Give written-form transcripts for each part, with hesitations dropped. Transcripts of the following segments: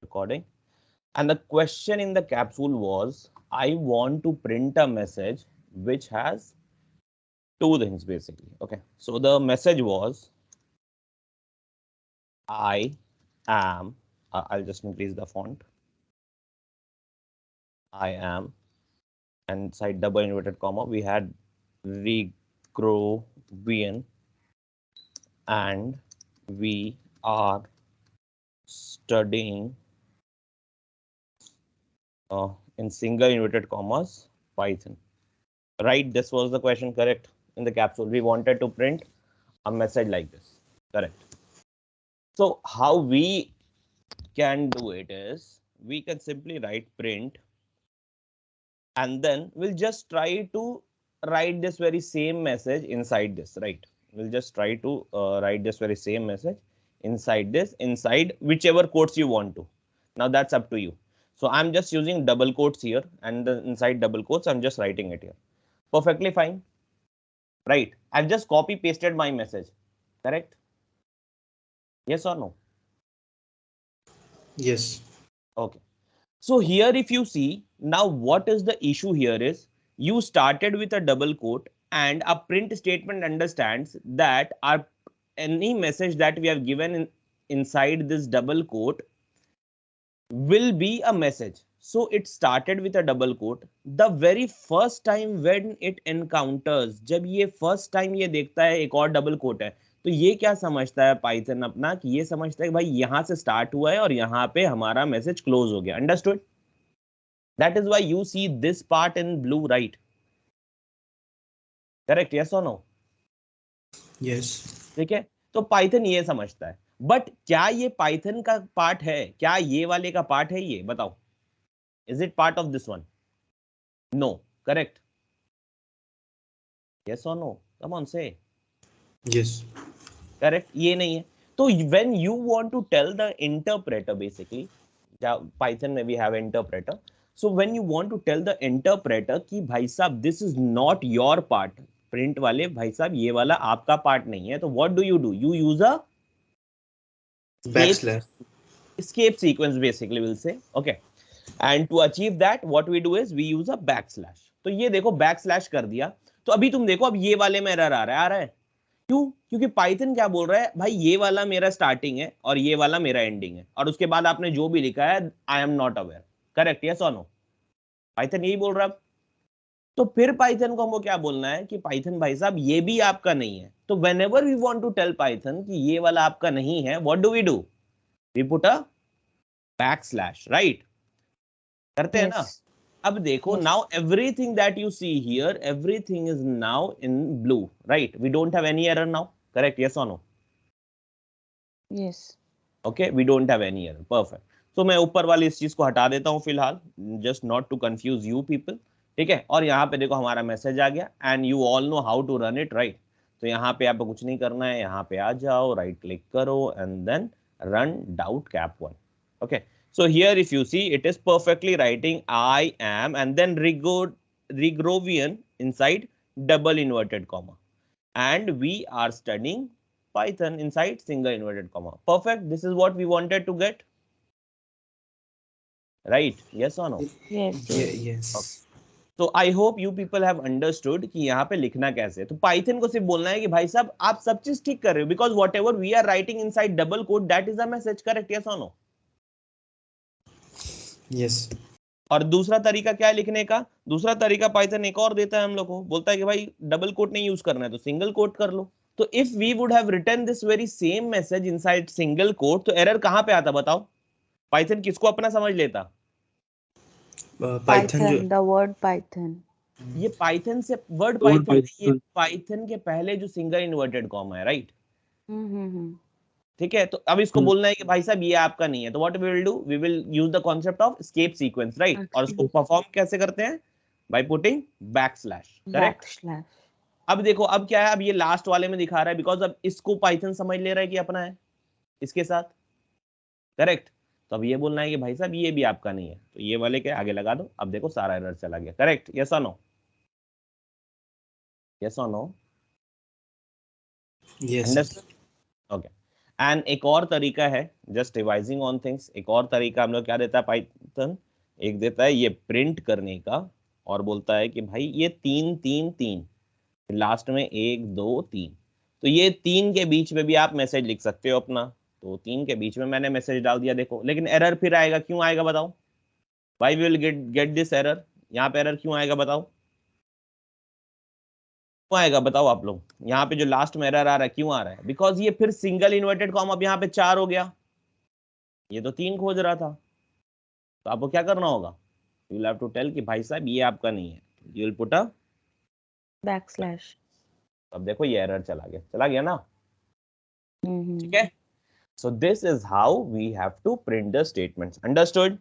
recording. And the question in the capsule was, I want to print a message which has two things basically. Okay, so the message was, I am, I'll just increase the font. I am, and inside double inverted comma, we had Regrovian, and we are studying in single inverted commas Python. Right, this was the question, correct? In the capsule, we wanted to print a message like this, correct? So how we can do it is, we can simply write print, and then we'll just try to write this very same message inside this, right? We'll just try to write this very same message inside this, inside whichever quotes you want to. Now that's up to you. So I'm just using double quotes here, and then inside double quotes, I'm just writing it here. Perfectly fine, right? I've just copy pasted my message, correct? Yes or no? Yes. Okay. So here, if you see, now what is the issue here is, you started with a double quote, and a print statement understands that our any message that we have given inside this double quote will be a message. So it started with a double quote. The very first time when it encounters, जब ये first time ये देखता है एक और double quote है, तो ये क्या समझता है पाइथन अपना, कि ये समझता है कि भाई यहाँ से start हुआ है और यहाँ पे हमारा message close हो गया. Understood? That is why you see this part in blue, right? Correct? Yes or no? Yes. ठीक है, तो पाइथन ये समझता है. बट क्या ये पाइथन का पार्ट है? क्या ये वाले का पार्ट है? ये बताओ. Is it part of this one? No. Correct? Yes or no? Come on, say. Yes. Correct? ये नहीं है. तो when you want to tell the interpreter, basically, Python में we have interpreter. So when you want to tell the interpreter कि भाई साहब this is not your part, print वाले भाई साहब ये वाला आपका part नहीं है, तो what do? You use a Backslash. escape sequence, basically we'll say. Okay, and to achieve that what we do is we use a backslash. तो ये देखो backslash कर दिया, तो अभी तुम देखो अब ये वाले में एरर आ रहा है. क्यों? क्योंकि पाइथन क्या बोल रहा है, भाई ये वाला मेरा स्टार्टिंग है और ये वाला मेरा एंडिंग है, और उसके बाद आपने जो भी लिखा है I am not aware. Correct? Yes और नो? पाइथन यही बोल रहा है. तो फिर पाइथन को हमको क्या बोलना है कि पाइथन भाई साहब ये भी आपका नहीं है. तो whenever we want to tell Python कि ये वाला आपका नहीं है, what do? We put a backslash, right? करते हैं ना? अब देखो, now everything that you see here, everything is now in blue, right? We don't have any error now. Correct? Yes और no? Yes. Okay, we don't have any error. Perfect. तो मैं ऊपर वाली इस चीज को हटा देता हूं फिलहाल, just not to confuse you people. ठीक है, और यहाँ पे देखो हमारा मैसेज आ गया, and you all know how to run it, right? तो यहाँ पे आपको कुछ नहीं करना है, यहाँ पे आ जाओ, राइट क्लिक करो, and then run doubt cap 1. Okay, so here if you see, it is perfectly writing I am and then Regrovian inside double inverted comma, and we are studying Python inside single inverted comma. Perfect. This is what we wanted to get, right? Yes or no? Yes. Yes. Okay. तो I hope you people have understood कि यहाँ पे लिखना कैसे. तो Python को सिर्फ बोलना है कि भाई साहब आप सब चीज ठीक कर रहे हो, because whatever we are writing inside double quote, that is a message. Correct? Yes और नो? Yes. और दूसरा तरीका क्या है लिखने का? दूसरा तरीका पाइथन एक और देता है हम लोग को, बोलता है कि भाई डबल कोट नहीं यूज करना है तो सिंगल कोट कर लो. तो if we would have written this very same message inside single quote, तो एरर कहां पे आता बताओ? पाइथन किसको अपना समझ लेता? Python जो The word Python. ये पाइथन से वर्ड पाइथन नहीं, ये पाइथन के पहले जो सिंगल इन्वर्टेड कॉमा है, राइट? ठीक है, तो अब इसको बोलना है कि भाई साहब ये आपका नहीं है, तो what we will do? We will use the concept of escape sequence, right? और उसको परफॉर्म कैसे करते हैं? By putting backslash. करेक्ट? अब देखो, अब क्या है, अब ये लास्ट वाले में दिखा रहा है, बिकॉज अब इसको पाइथन समझ ले रहा है कि अपना है इसके साथ. करेक्ट? तो अब ये बोलना है कि भाई साहब ये भी आपका नहीं है, तो ये वाले के आगे लगा दो. अब देखो सारा एरर चला गया. करेक्ट? यस और नो? यस और no? yes. Understood? Okay. And एक और तरीका है, जस्ट रिवाइजिंग ऑन थिंग्स, एक और तरीका हम लोग क्या देता है पाइथन, एक देता है ये प्रिंट करने का, और बोलता है कि भाई ये 3 3 3, लास्ट में 1 2 3, तो ये 3 के बीच में भी आप मैसेज लिख सकते हो अपना। तो 3 के बीच में मैंने मैसेज डाल दिया, देखो, लेकिन एरर फिर आएगा, क्यों आएगा बताओ? Why we will get this error? यहाँ पे एरर क्यों आएगा बताओ? क्यों आएगा बताओ आप लोग? यहाँ पे जो लास्ट में एरर आ रहा है, क्यों आ रहा है? बिकॉज ये फिर सिंगल इन्वर्टेड कॉमा अब यहाँ पे 4 हो गया, ये तो 3 खोज रहा था। तो आपको क्या करना होगा? You will have to tell कि भाई साहब ये आपका नहीं है, you will put a backslash. अब देखो ये एरर चला गया ना, ठीक है? हम्म। So this is how we have to print the statements. Understood?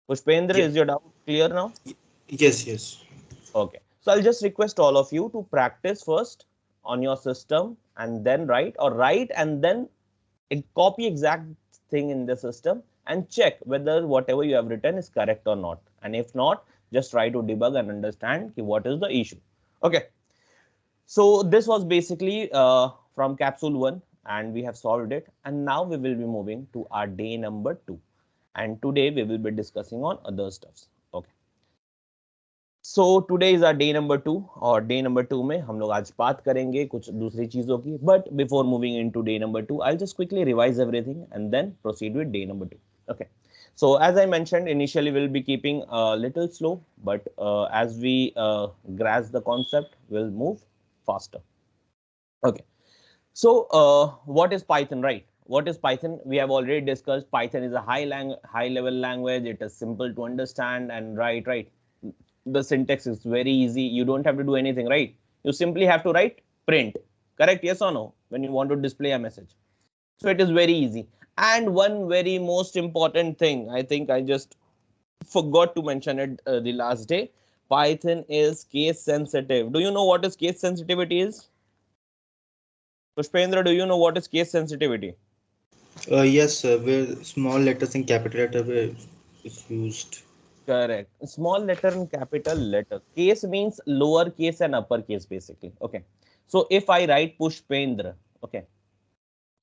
Pushpendra, Yeah. is your doubt clear now? Yes, yes. Okay. So I'll just request all of you to practice first on your system and then write and then copy exact thing in the system and check whether whatever you have written is correct or not. And if not, just try to debug and understand what is the issue. Okay. So this was basically from capsule 1 and we have solved it. And now we will be moving to our day number 2. And today we will be discussing on other stuffs. Okay. So today is our day number 2 और day number 2 में हम लोग आज बात करेंगे कुछ दूसरी चीजों की. But before moving into day number 2, I'll just quickly revise everything and then proceed with day number 2. Okay. So as I mentioned, initially we'll be keeping a little slow, but as we grasp the concept, we'll move faster. Okay. So what is Python, right? What is Python? We have already discussed Python is a high level language. It is simple to understand and write, right? The syntax is very easy. You don't have to do anything, right? You simply have to write print, correct? Yes or no? When you want to display a message. So it is very easy. And one very most important thing, I think I just forgot to mention it the last day. Python is case sensitive. Do you know what is case sensitivity is? Pushpendra, do you know what is case sensitivity? Yes, where small letters and capital letter is used. Correct. Small letter and capital letter. Case means lower case and upper case basically. Okay. So if I write Pushpendra, okay.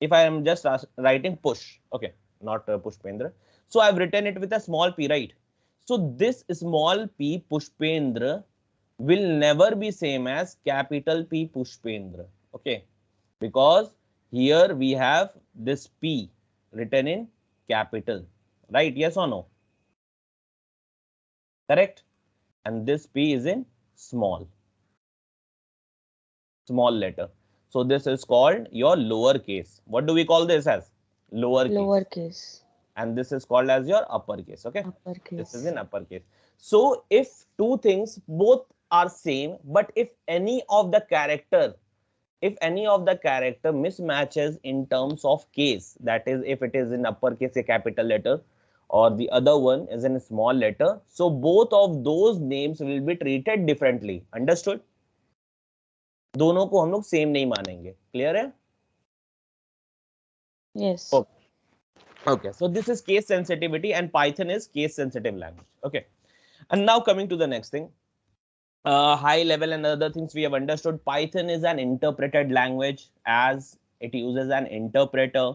If I am just writing push, okay, not Pushpendra. So I've written it with a small p, right? So this small p Pushpendra will never be same as capital P Pushpendra. Okay. Because here we have this p written in capital, right? Yes or no? Correct. And this p is in small letter. So this is called your lower case. What do we call this as? Lower case. Lowercase. And this is called as your uppercase. Okay. Uppercase. This is in uppercase. So if two things both are same, but if any of the character mismatches in terms of case, that is if it is in uppercase a capital letter or the other one is in a small letter, so both of those names will be treated differently. Understood? दोनों को हम लोग same नहीं मानेंगे. Clear है? Yes. Okay, so this is case sensitivity and Python is case sensitive language. Okay, and now coming to the next thing, high level and other things we have understood. Python is an interpreted language as it uses an interpreter.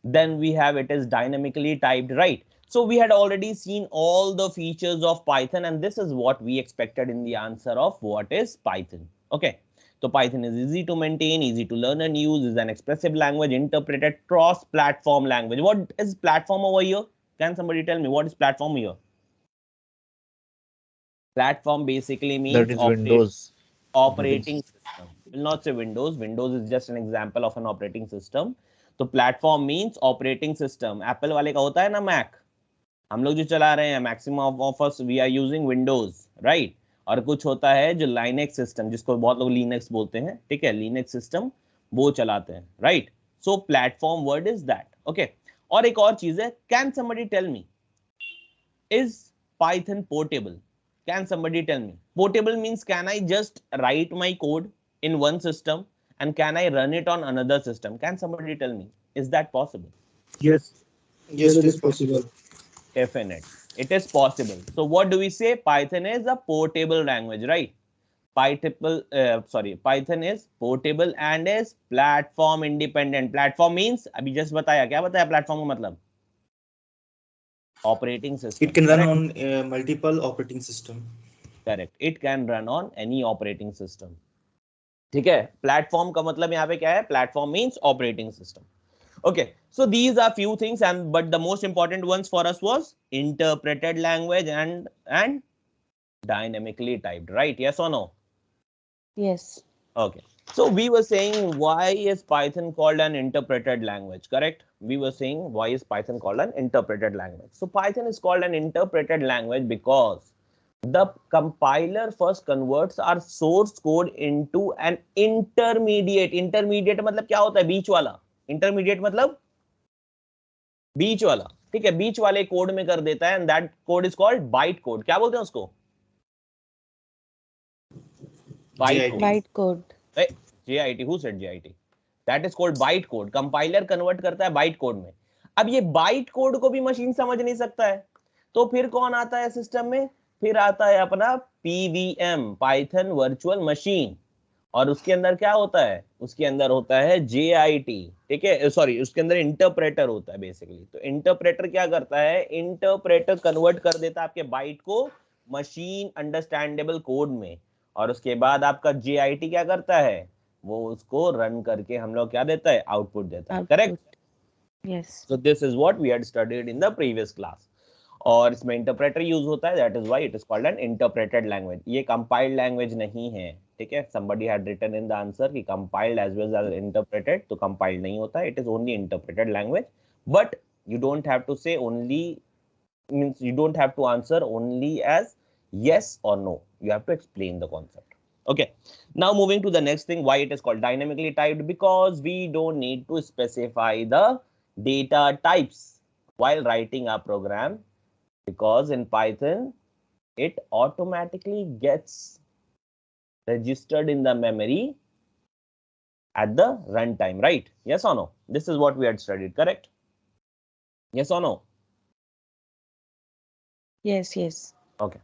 Then we have it is dynamically typed, right? So we had already seen all the features of Python and this is what we expected in the answer of what is Python. Okay. So Python is easy to maintain, easy to learn and use, is an expressive language, interpreted cross-platform language. What is platform over here? Can somebody tell me what is platform here? Platform basically means That is Windows. operating system. Will not say Windows. Windows is just an example of an operating system. So platform means operating system. Apple वाले का होता है ना Mac. हम लोग जो चला रहे हैं maximum of us we are using Windows, right? और कुछ होता है जो Linux सिस्टम जिसको बहुत लोग Linux बोलते हैं, ठीक है? Linux सिस्टम वो चलाते हैं, right? So platform word is that, okay? और एक और चीज है, can somebody tell me, is Python portable? Can somebody tell me? Portable means can I just write my code in one system and can I run it on another system? Can somebody tell me? Is that possible? Yes. Yes, it is possible. Definite. It is possible. So what do we say? Python is a portable language, right? Python is portable and is platform independent. Platform means अभी just बताया, क्या बताया platform का मतलब? Operating system. It can run correct? on multiple operating system. Correct. It can run on any operating system. ठीक है, platform का मतलब यहाँ पे क्या है? Platform means operating system. Okay, so these are few things, but the most important ones for us was interpreted language and dynamically typed, right? Yes or no? Yes. Okay, so we were saying, why is Python called an interpreted language? Correct, we were saying, why is Python called an interpreted language? So Python is called an interpreted language because the compiler first converts our source code into an intermediate मतलब क्या होता है? बीच वाला. Intermediate मतलब बीच वाला. ठीक है, बीच वाले कोड में कर देता है, and that code is called byte code. क्या बोलते हैं उसको? Byte code. JIT. Who said JIT? That is called byte code. Compiler convert करता है बाइट कोड में. अब ये बाइट कोड को भी मशीन समझ नहीं सकता है, तो फिर कौन आता है सिस्टम में? फिर आता है अपना PVM, पाइथन वर्चुअल मशीन. और उसके अंदर क्या होता है? उसके अंदर होता है JIT. ठीक है, सॉरी, उसके अंदर इंटरप्रेटर होता है बेसिकली. तो इंटरप्रेटर क्या करता है? इंटरप्रेटर कन्वर्ट कर देता है आपके बाइट को मशीन अंडरस्टैंडेबल कोड में, और उसके बाद आपका JIT क्या करता है? वो उसको रन करके हम लोग क्या देता है? आउटपुट देता है. Correct. Yes. So this is what we had studied in the previous class. और इसमें इंटरप्रेटर यूज होता है, that is why it is called an interpreted language. ये कंपाइल्ड लैंग्वेज नहीं है. ठीक है, somebody had written in the answer कि compiled as well as interpreted, तो compiled नहीं होता, it is only interpreted language. But you don't have to say only, means you don't have to answer only as yes or no. You have to explain the concept. Okay, now moving to the next thing, why it is called dynamically typed? Because we don't need to specify the data types while writing our program, because in Python it automatically gets registered in the memory at the runtime, right? Yes or no? This is what we had studied, correct? Yes or no? Yes. Yes. Okay,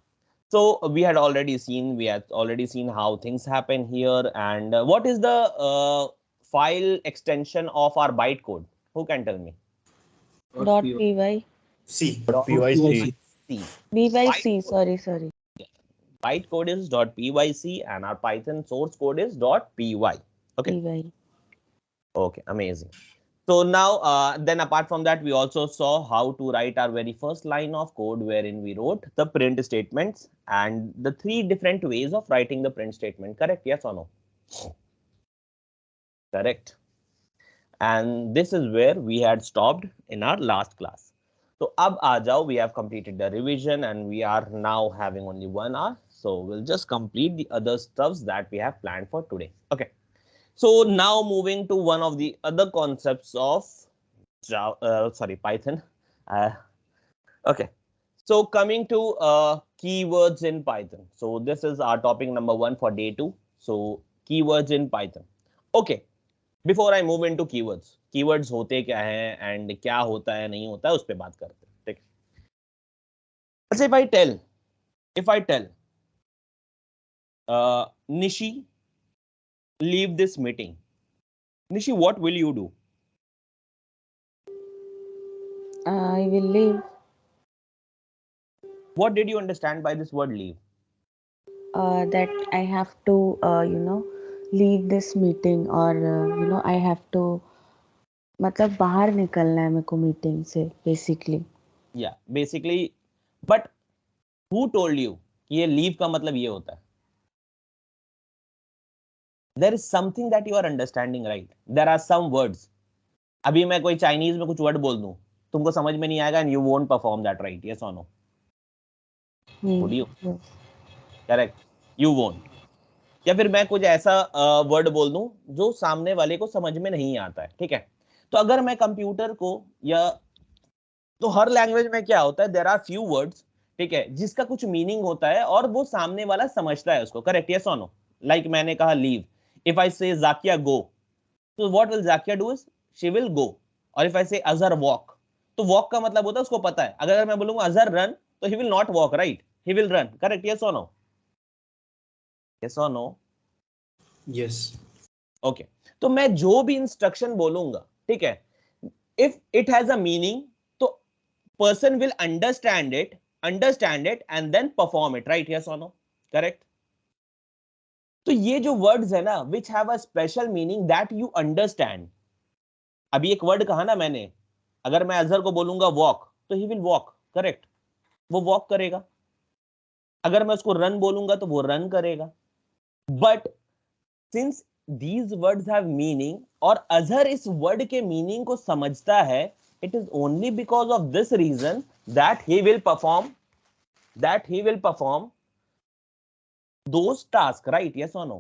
so we had already seen how things happen here. And what is the file extension of our bytecode? Who can tell me? .py. C. .pyc. BYC. Sorry. Bytecode is .pyc and our Python source code is .py. Okay. PY. Okay, amazing. So now, then apart from that, we also saw how to write our very first line of code, wherein we wrote the print statements and the 3 different ways of writing the print statement. Correct? Yes or no? Correct. And this is where we had stopped in our last class. So ab aa jao, we have completed the revision and we are now having only 1 hour. So we'll just complete the other stuffs that we have planned for today. Okay. So now moving to one of the other concepts of Python. Okay. So coming to keywords in Python. So this is our topic number 1 for day 2. So keywords in Python. Okay. Before I move into keywords, keywords होते क्या हैं and क्या होता है नहीं होता है, उस पे बात करते हैं. ठीक है. Let's say if I tell Nishi, leave this meeting. Nishi, what will you do? I will leave. What did you understand by this word leave? That I have to, leave this meeting, or I have to, मतलब बाहर निकलना है मेरे को meeting से, basically. Yeah, basically. But who told you कि ये leave का मतलब ये होता है? There is something that you are understanding, right? There are some words. अभी मैं कोई चाइनीज में कुछ वर्ड बोल दूं, तुमको समझ में नहीं आएगा and you won't perform that, right? Yes or no? Would you? Yes. Correct. You won't. या फिर मैं कुछ ऐसा वर्ड बोल दूं जो सामने वाले को समझ में नहीं आता है. ठीक है, तो अगर मैं कंप्यूटर को या तो हर लैंग्वेज में क्या होता है, देयर आर फ्यू वर्ड्स, ठीक है, जिसका कुछ मीनिंग होता है और वो सामने वाला समझता है उसको. करेक्ट? यस और नो? लाइक मैंने कहा लीव. इफ आई से जाकिया गो, तो what will Zakia do is she will go. और इफ आई से अजहर वॉक, तो वॉक का मतलब होता है उसको पता है. अगर मैं बोलूंगा अजहर रन, तो he will not walk, right? He will run. Correct? Yes और no? yes or no? Yes. Okay तो मैं जो भी इंस्ट्रक्शन बोलूंगा, ठीक है, if it has a meaning तो person will understand it and then perform it, right? Yes और नो? करेक्ट? तो ये जो वर्ड्स है ना which have a special meaning that you understand, अभी एक वर्ड कहा ना मैंने, अगर मैं अजहर को बोलूंगा वॉक तो ही विल वॉक, करेक्ट? वो वॉक करेगा। अगर मैं उसको रन बोलूंगा तो वो रन करेगा। But since these words have meaning और अजहर इस वर्ड के मीनिंग को समझता है, it is only because of this reason that he will perform those tasks, right? Yes or no?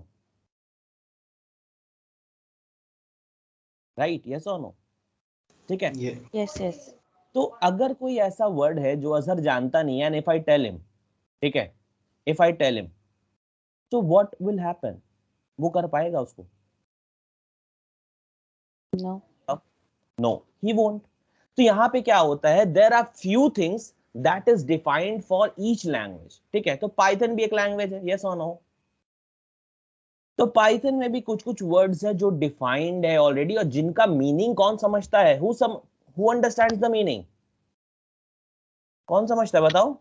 Right? Yes or no? ठीक है? Yeah. Yes, yes. तो अगर कोई ऐसा वर्ड है जो अजहर जानता नहीं है, and if I tell him, ठीक है, if I tell him, so what will happen? वो कर पाएगा उसको? No. No, he won't. तो यहां पे क्या होता है, there are few things that is defined for each language, ठीक है? तो पाइथन भी एक लैंग्वेज है, यस और नो? तो पाइथन में भी कुछ कुछ वर्ड्स है जो डिफाइंड है ऑलरेडी और जिनका मीनिंग कौन समझता है? Who understands the meaning? कौन समझता है बताओ?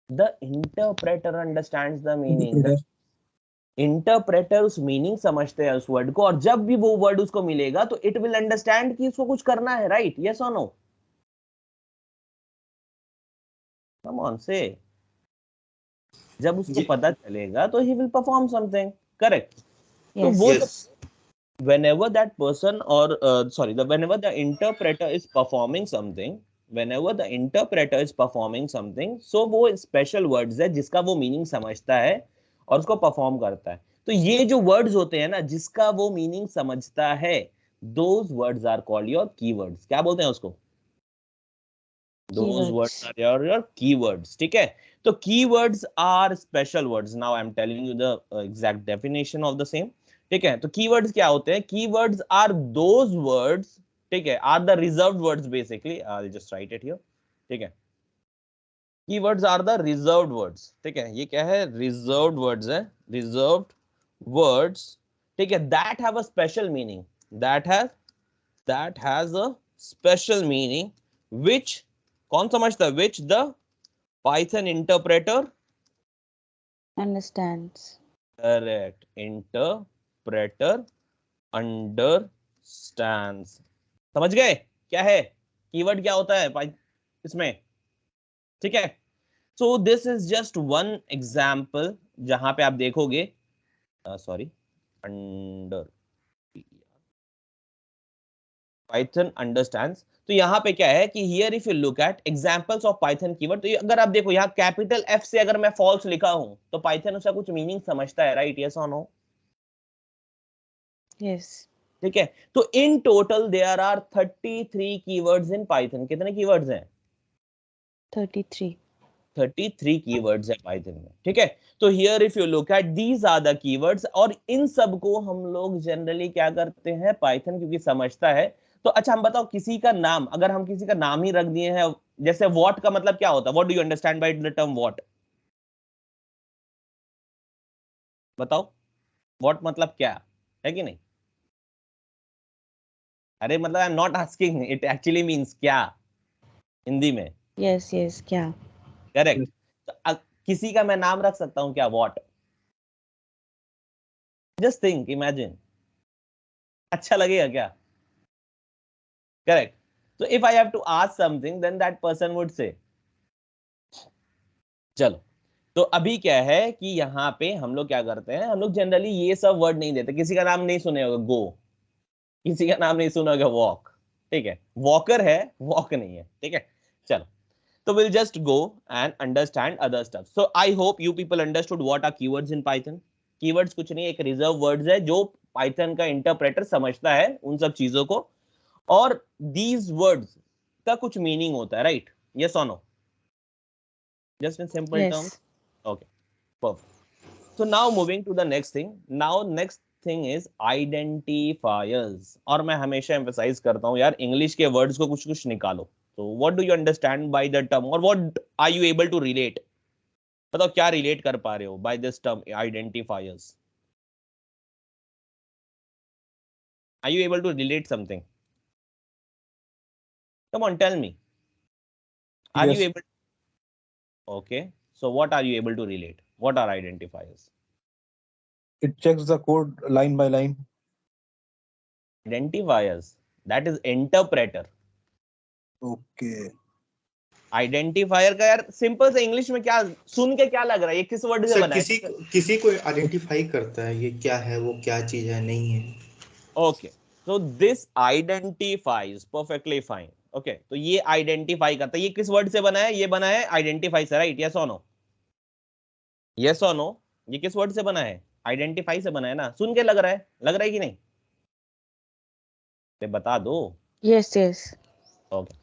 The interpreter understands the meaning. Interpreter उस मीनिंग समझते हैं उस वर्ड को, और जब भी वो वर्ड उसको मिलेगा तो इट विल अंडरस्टैंड कि उसको कुछ करना है, राइट? यस और नो? कम ऑन से। जब उसको पता चलेगा तो he will perform something, correct? तो Yes. वो Yes. whenever that person or whenever the interpreter is performing something, so वो स्पेशल वर्ड्स है जिसका वो मीनिंग समझता है और उसको परफॉर्म करता है। तो ये जो वर्ड्स होते हैं ना जिसका वो मीनिंग समझता है, those words are called your keywords। क्या बोलते हैं उसको? Those words Keywords. are your keywords, ठीक है? तो keywords are special words. Now I'm telling you the exact definition of the same, ठीक है? तो keywords क्या होते हैं? Keywords are those words, ठीक है, are the reserved words basically. I'll just write it here, ठीक है? Keywords are the reserved words, ठीक है? ये क्या है? Reserved words है, reserved words, ठीक है? That have a special meaning, that has a special meaning, which कौन समझता है? Which the Python interpreter, Understands. correct, interpreter understands। समझ गए क्या है कीवर्ड, क्या होता है इसमें? ठीक है? So this is just one example जहां पे आप देखोगे, सॉरी, अंडर Python understands। तो यहाँ पे क्या है कि here if you look at examples of Python keyword, तो अगर आप देखो यहाँ कैपिटल F से अगर मैं false लिखा हूं तो Python उसका कुछ मीनिंग समझता है, राइट? यस और नो? Yes. ठीक है? तो in total there are 33 keywords in Python. कितने कीवर्ड्स हैं? 33. 33 कीवर्ड्स है पाइथन में, ठीक है? तो here if you look at these are the keywords, और इन सब को हम लोग जनरली क्या करते हैं, पाइथन क्योंकि समझता है। तो अच्छा हम बताओ, किसी का नाम, अगर हम किसी का नाम ही रख दिए हैं, जैसे वॉट का मतलब क्या होता है? What do you understand by the term what? बताओ, वॉट मतलब क्या है कि नहीं? अरे मतलब आई am not asking, it actually means क्या हिंदी में? Yes, yes. क्या? करेक्ट। तो किसी का मैं नाम रख सकता हूं क्या वॉट? जस्ट थिंक, इमेजिन, अच्छा लगेगा क्या? करेक्ट। तो if I have to ask something then that person would say. चलो, तो अभी क्या है कि यहाँ पे हम लोग क्या करते हैं, हम लोग जनरली ये सब वर्ड नहीं देते। किसी का नाम नहीं सुने होगा गो, किसी का नाम नहीं सुना होगा वॉक, ठीक है? वॉकर है, वॉक नहीं है, ठीक है? चलो, so we'll just go and understand other stuff. So I hope you people understood what are keywords in Python. Keywords कुछ नहीं, एक रिजर्व वर्ड्स है जो पाइथन का इंटरप्रेटर समझता है उन सब चीजों को, और these words का कुछ मीनिंग होता है, राइट? यस और no? Just in simple terms, Yes. Okay, perfect. So now moving to the next thing. Now next thing is identifiers। और मैं हमेशा एम्फसाइज करता हूँ यार, इंग्लिश के वर्ड्स को कुछ कुछ निकालो। So what do you understand by the term, or what are you able to relate? बताओ क्या रिलेट कर पा रहे हो by this term identifiers? Are you able to relate something? Come on tell me, are you Yes, able? Okay, so what are you able to relate? What are identifiers? it checks the code line by line. Identifiers, that is interpreter. Okay. Identifier का यार simple से English में क्या सुन के क्या लग रहा है, ये किस वर्ड से सर बना है? किसी को आइडेंटिफाई करता है ये क्या है, वो क्या चीज है, नहीं है। Okay, so this identifies perfectly fine. Okay, तो ये आइडेंटिफाई करता है, ये किस वर्ड से बना है? ये बना है आइडेंटिफाई से, राइट? यस और नो? यस और नो? ये किस वर्ड से बना है? आइडेंटिफाई से बना है ना? सुन के लग रहा है, लग रहा है कि नहीं? तो बता दो। Yes, yes. ओके,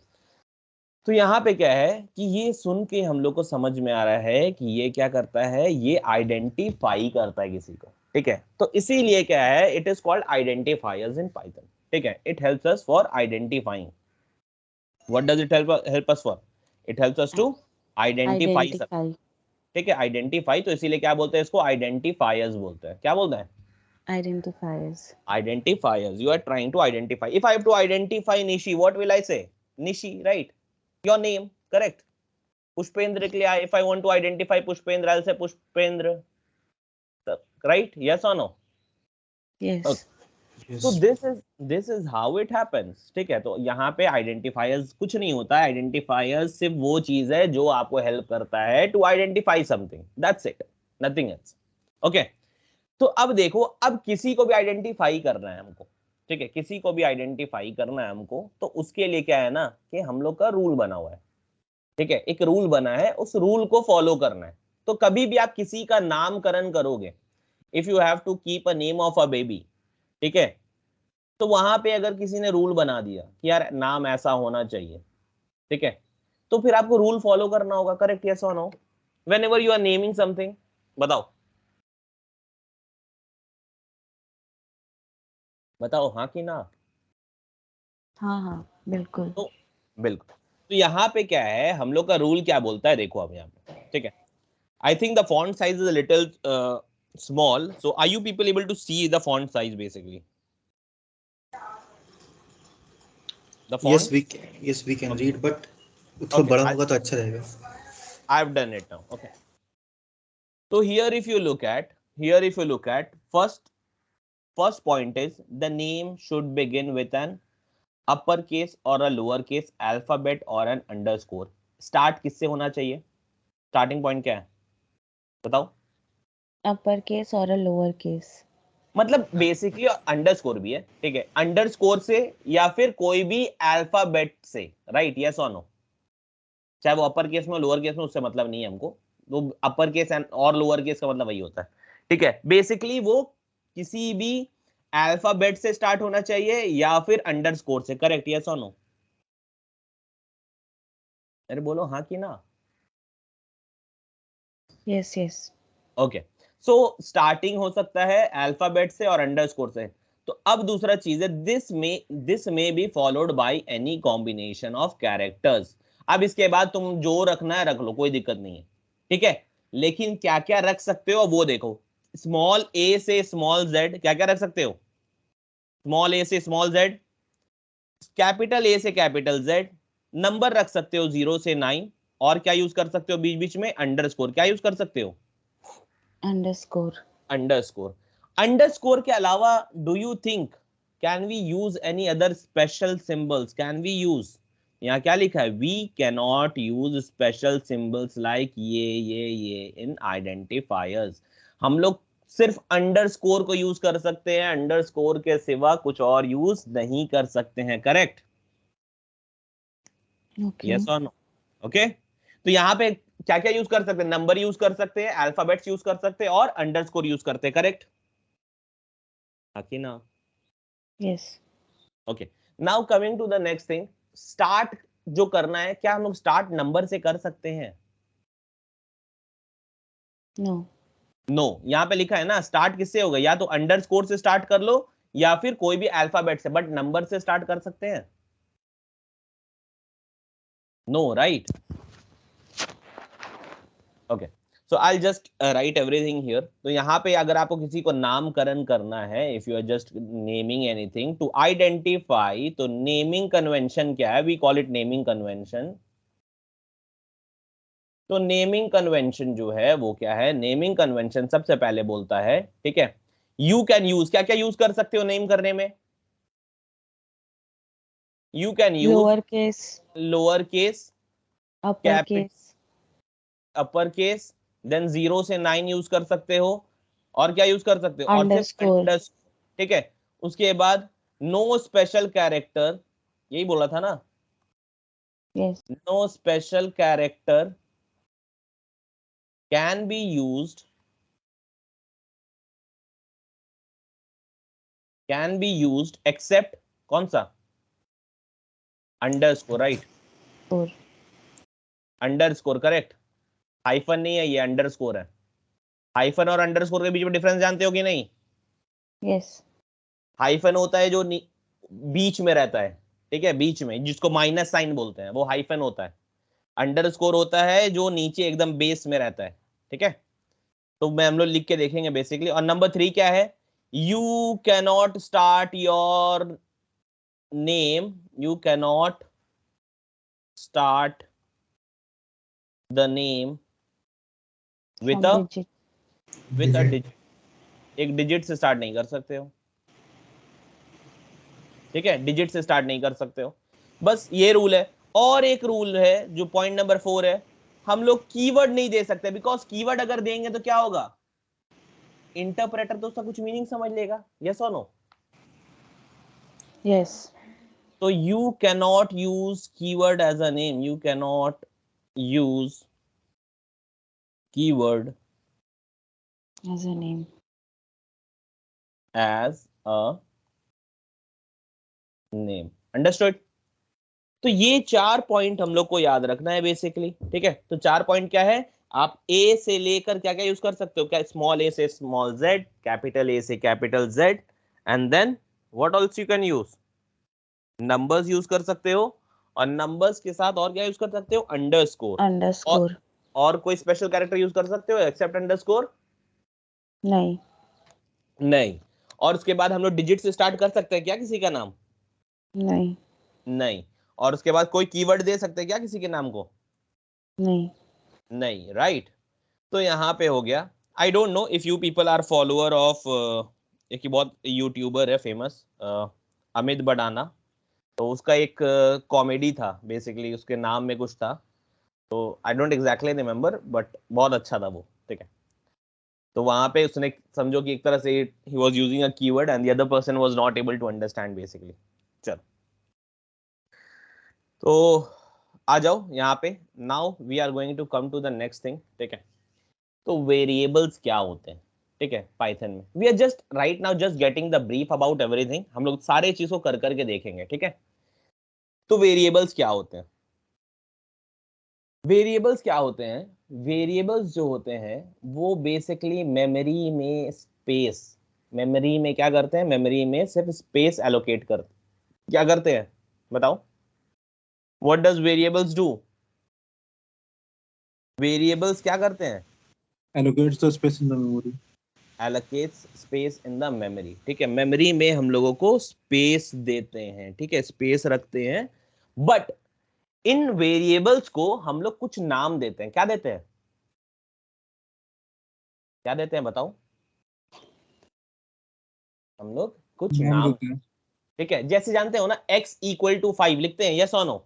तो यहाँ पे क्या है कि ये सुन के हम लोग को समझ में आ रहा है कि ये क्या करता है, ये आइडेंटिफाई करता है किसी को, ठीक है? तो इसीलिए क्या है, it is called identifiers in Python, ठीक है? It helps us for identifying. What does it help us for? It helps us to identify, Identify. ठीक है? आइडेंटिफाई, तो इसीलिए क्या बोलते हैं इसको? आइडेंटिफायर्स बोलते हैं. क्या बोलते हैं? Identifiers. Identifiers. You are trying to identify. If I have to identify Nishi, what will I say? Nishi, right? Your name, correct? Pushpendra ke liye, if I want to identify Pushpendra, I'll say Pushpendra, right? Yes or no? Yes. Okay. So this is how it happens, ठीक है? तो यहाँ पे identifiers कुछ नहीं होता है. Identifiers सिर्फ वो चीज है जो आपको हेल्प करता है to identify something, that's it, nothing else. Okay, तो अब देखो, अब किसी को भी आइडेंटिफाई करना है हमको, ठीक है? किसी को भी आइडेंटिफाई करना है हमको, तो उसके लिए क्या है ना कि हम लोग का रूल बना हुआ है, ठीक है? एक रूल बना है, उस रूल को फॉलो करना है. तो कभी भी आप किसी का नामकरण करोगे, if you have to keep a name of a baby, ठीक है? तो वहां पे अगर किसी ने रूल बना दिया कि यार नाम ऐसा होना चाहिए, ठीक है? तो फिर आपको रूल फॉलो करना होगा, करेक्ट? यस और no? Whenever you are naming something, बताओ बताओ, हाँ कि ना? हाँ हाँ बिल्कुल. तो बिल्कुल, तो यहाँ पे क्या है, हम लोग का रूल क्या बोलता है, देखो अब यहाँ पे, ठीक है? I think the font size is a little small, so are you people able to see the font size basically? The font? Yes we can Okay, read, but थोड़ा okay, बड़ा होगा तो अच्छा रहेगा। I've done it now. Okay, so here if you look at, here if you look at first point is the name should begin with an uppercase or a lowercase alphabet or an underscore. Start किससे होना चाहिए? Starting point क्या है, बताओ? Upper case और lower case. मतलब basically underscore भी है, ठीक है? अंडरस्कोर से या फिर कोई भी अल्फाबेट से, राइट? यस और नो? चाहे वो अपर केस में लोअर केस में, उससे मतलब नहीं है हमको. तो अपर केस और लोअर केस का मतलब वही होता है, ठीक है? बेसिकली वो किसी भी अल्फाबेट से स्टार्ट होना चाहिए या फिर अंडरस्कोर से, करेक्ट? यस और नो? अरे बोलो हाँ कि ना? Yes yes. Okay, so starting हो सकता है अल्फाबेट से और अंडरस्कोर से. तो अब दूसरा चीज है, दिस में be followed by any combination of characters. अब इसके बाद तुम जो रखना है रख लो, कोई दिक्कत नहीं है, ठीक है? लेकिन क्या क्या रख सकते हो वो देखो. स्मॉल ए से स्मॉल जेड, क्या क्या रख सकते हो? स्मॉल ए से स्मॉल जेड, कैपिटल ए से कैपिटल जेड, नंबर रख सकते हो 0 से 9, और क्या यूज कर सकते हो बीच बीच में? अंडरस्कोर. क्या यूज कर सकते हो? अंडरस्कोर. अंडरस्कोर. अंडरस्कोर के अलावा do you think can we use any other special symbols? Can we use, यहाँ क्या लिखा है? We can not use special symbols like ये इन आइडेंटिफायर्स. हम लोग सिर्फ अंडरस्कोर को यूज कर सकते हैं, अंडरस्कोर के सिवा कुछ और यूज नहीं कर सकते हैं, करेक्ट? ओके. यस और नो? ओके, तो यहाँ पे क्या क्या यूज कर सकते हैं? नंबर यूज कर सकते हैं, अल्फाबेट्स यूज कर सकते हैं और अंडरस्कोर यूज करते हैं, करेक्ट? ना? Yes. Okay, now coming to the next thing, start जो करना है, क्या हम लोग स्टार्ट नंबर से कर सकते हैं? नो. नो. यहाँ पे लिखा है ना, स्टार्ट किससे होगा? या तो अंडरस्कोर से स्टार्ट कर लो या फिर कोई भी अल्फाबेट से, बट नंबर से स्टार्ट कर सकते हैं? No, right? Okay, so I just write everything here. तो यहाँ पे अगर आपको किसी को नामकरण करना है, if you are just naming anything to identify, तो नेमिंग कन्वेंशन क्या है? We call it naming convention. तो नेमिंग कन्वेंशन जो है वो क्या है? नेमिंग कन्वेंशन सबसे पहले बोलता है, ठीक है, यू कैन यूज, क्या क्या यूज कर सकते हो नेम करने में? You can use lower case, lower case, upper case, upper case, then 0 से 9 यूज कर सकते हो, और क्या यूज कर सकते हो? और फिर अंडरस्कोर, अंडरस्कोर, ठीक है। उसके बाद नो स्पेशल कैरेक्टर, यही बोला था ना, yes, no special character can be used, can be used except कौन सा? अंडरस्कोर, राइट, और अंडरस्कोर, करेक्ट। हाइफन नहीं है, ये अंडरस्कोर है। हाइफन और अंडरस्कोर के बीच में डिफरेंस जानते हो कि नहीं? यस, हाइफन होता है जो बीच में रहता है, ठीक है, बीच में, जिसको माइनस साइन बोलते हैं, वो हाइफन होता है। अंडरस्कोर होता है जो नीचे एकदम बेस में रहता है, ठीक है। तो मैं हम लोग लिख के देखेंगे बेसिकली। और नंबर 3 क्या है? You cannot start your name, you cannot start the name with from a digit, digit. एक डिजिट से स्टार्ट नहीं कर सकते हो, ठीक है, डिजिट से स्टार्ट नहीं कर सकते हो, बस ये रूल है। और एक रूल है जो पॉइंट नंबर 4 है, हम लोग कीवर्ड नहीं दे सकते, बिकॉज कीवर्ड अगर देंगे तो क्या होगा? इंटरप्रेटर तो उसका कुछ मीनिंग समझ लेगा, यस और नो? यस, तो you cannot use keyword as a name, you cannot use keyword as a name, as a name, understood? तो ये 4 पॉइंट हम लोग को याद रखना है बेसिकली, ठीक है। तो 4 पॉइंट क्या है? आप ए से लेकर क्या क्या यूज कर सकते हो? क्या? स्मॉल ए से स्मॉल जेड, कैपिटल ए से capital Z, and then what also you can use? Numbers use कर सकते हो, और नंबर्स के साथ और क्या यूज कर सकते हो? अंडरस्कोर। अंडरस्कोर, और कोई स्पेशल कैरेक्टर यूज कर सकते हो एक्सेप्ट अंडरस्कोर? नहीं, नहीं। और उसके बाद हम लोग डिजिट से स्टार्ट कर सकते हैं क्या किसी का नाम? नहीं, नहीं। और उसके बाद कोई कीवर्ड दे सकते हैं क्या किसी के नाम को? नहीं, नहीं, राइट। तो यहाँ पे हो गया। I don't know if you people are follower of एक बहुत यूट्यूबर है फेमस, अमित बडाना। तो उसका एक कॉमेडी था बेसिकली, उसके नाम में कुछ था, तो I don't exactly remember, but बहुत अच्छा था वो, ठीक है। तो वहां पे उसने समझो कि एक तरह से ही was using a keyword and the other person was not able to understand basically. चलो, तो आ जाओ यहाँ पे। Now we are going to come to the next thing, ठीक है। तो वेरिएबल्स क्या होते हैं, ठीक है, पाइथन में? We are just right now just getting the brief about everything, हम लोग सारे चीज को कर करके देखेंगे, ठीक है। तो वेरिएबल्स क्या होते हैं? वेरिएबल्स क्या होते हैं? वेरिएबल्स जो होते हैं वो बेसिकली मेमोरी में स्पेस, मेमोरी में क्या करते हैं? मेमोरी में सिर्फ स्पेस एलोकेट करते, क्या करते हैं बताओ? What does variables do? Variables क्या करते हैं? Allocates the space in the memory. Allocates space in the memory, ठीक है। मेमोरी में हम लोगों को स्पेस देते हैं, ठीक है, स्पेस रखते हैं। बट इन वेरिएबल्स को हम लोग कुछ नाम देते हैं, क्या देते हैं? क्या देते हैं बताओ? हम लोग कुछ नाम नाम, देते हैं. ठीक है। जैसे जानते हो ना, x इक्वल टू 5 लिखते हैं, यस और no?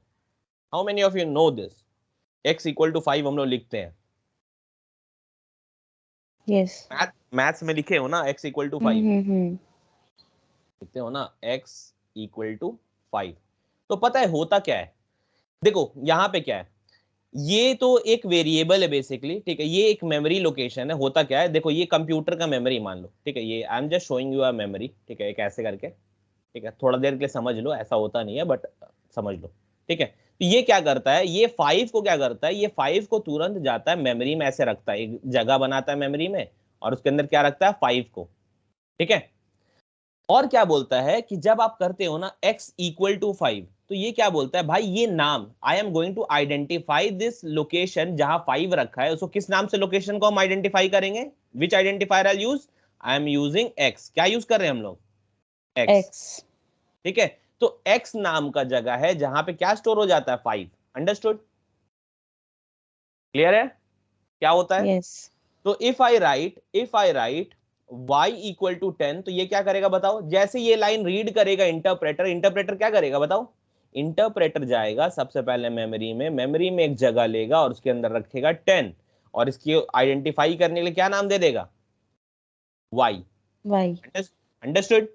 How many of you know this? x equal to 5 हम लोग लिखते हैं, यस, मैथ्स में लिखे हो ना, x इक्वल टू 5 हम्म, लिखते हो ना, x इक्वल टू 5। तो पता है होता क्या है? देखो यहाँ पे क्या है, ये तो एक वेरिएबल है बेसिकली, ठीक है, ये एक मेमोरी लोकेशन है। होता क्या है, देखो ये कंप्यूटर का मेमोरी मान लो, ठीक है, ये I am just showing you a memory, ठीक है, एक ऐसे करके, ठीक है, थोड़ा देर के लिए समझ लो, ऐसा होता नहीं है बट समझ लो, ठीक है। तो ये क्या करता है, ये 5 को क्या करता है, ये 5 को तुरंत जाता है मेमोरी में, ऐसे रखता है, एक जगह बनाता है मेमोरी में, और उसके अंदर क्या रखता है? 5 को, ठीक है। और क्या बोलता है कि जब आप करते हो ना x इक्वल टू 5, तो ये क्या बोलता है भाई, ये नाम I am going to identify this location जहां 5 रखा है, उसको किस नाम से लोकेशन को हम आइडेंटिफाई करेंगे? Which identifier I use? I am using x. क्या यूज कर रहे हैं हम लोग? एक्स। ठीक है, तो एक्स नाम का जगह है जहां पे क्या स्टोर हो जाता है? 5। अंडरस्टूड? क्लियर है क्या होता है? Yes. तो if I write y equal to 10, तो ये क्या करेगा बताओ? जैसे ये लाइन रीड करेगा इंटरप्रेटर क्या करेगा बताओ? इंटरप्रेटर जाएगा सबसे पहले मेमोरी में एक जगह लेगा और उसके अंदर रखेगा 10, और इसकी आइडेंटिफाई करने के लिए क्या नाम दे देगा? y। अंडरस्टूड?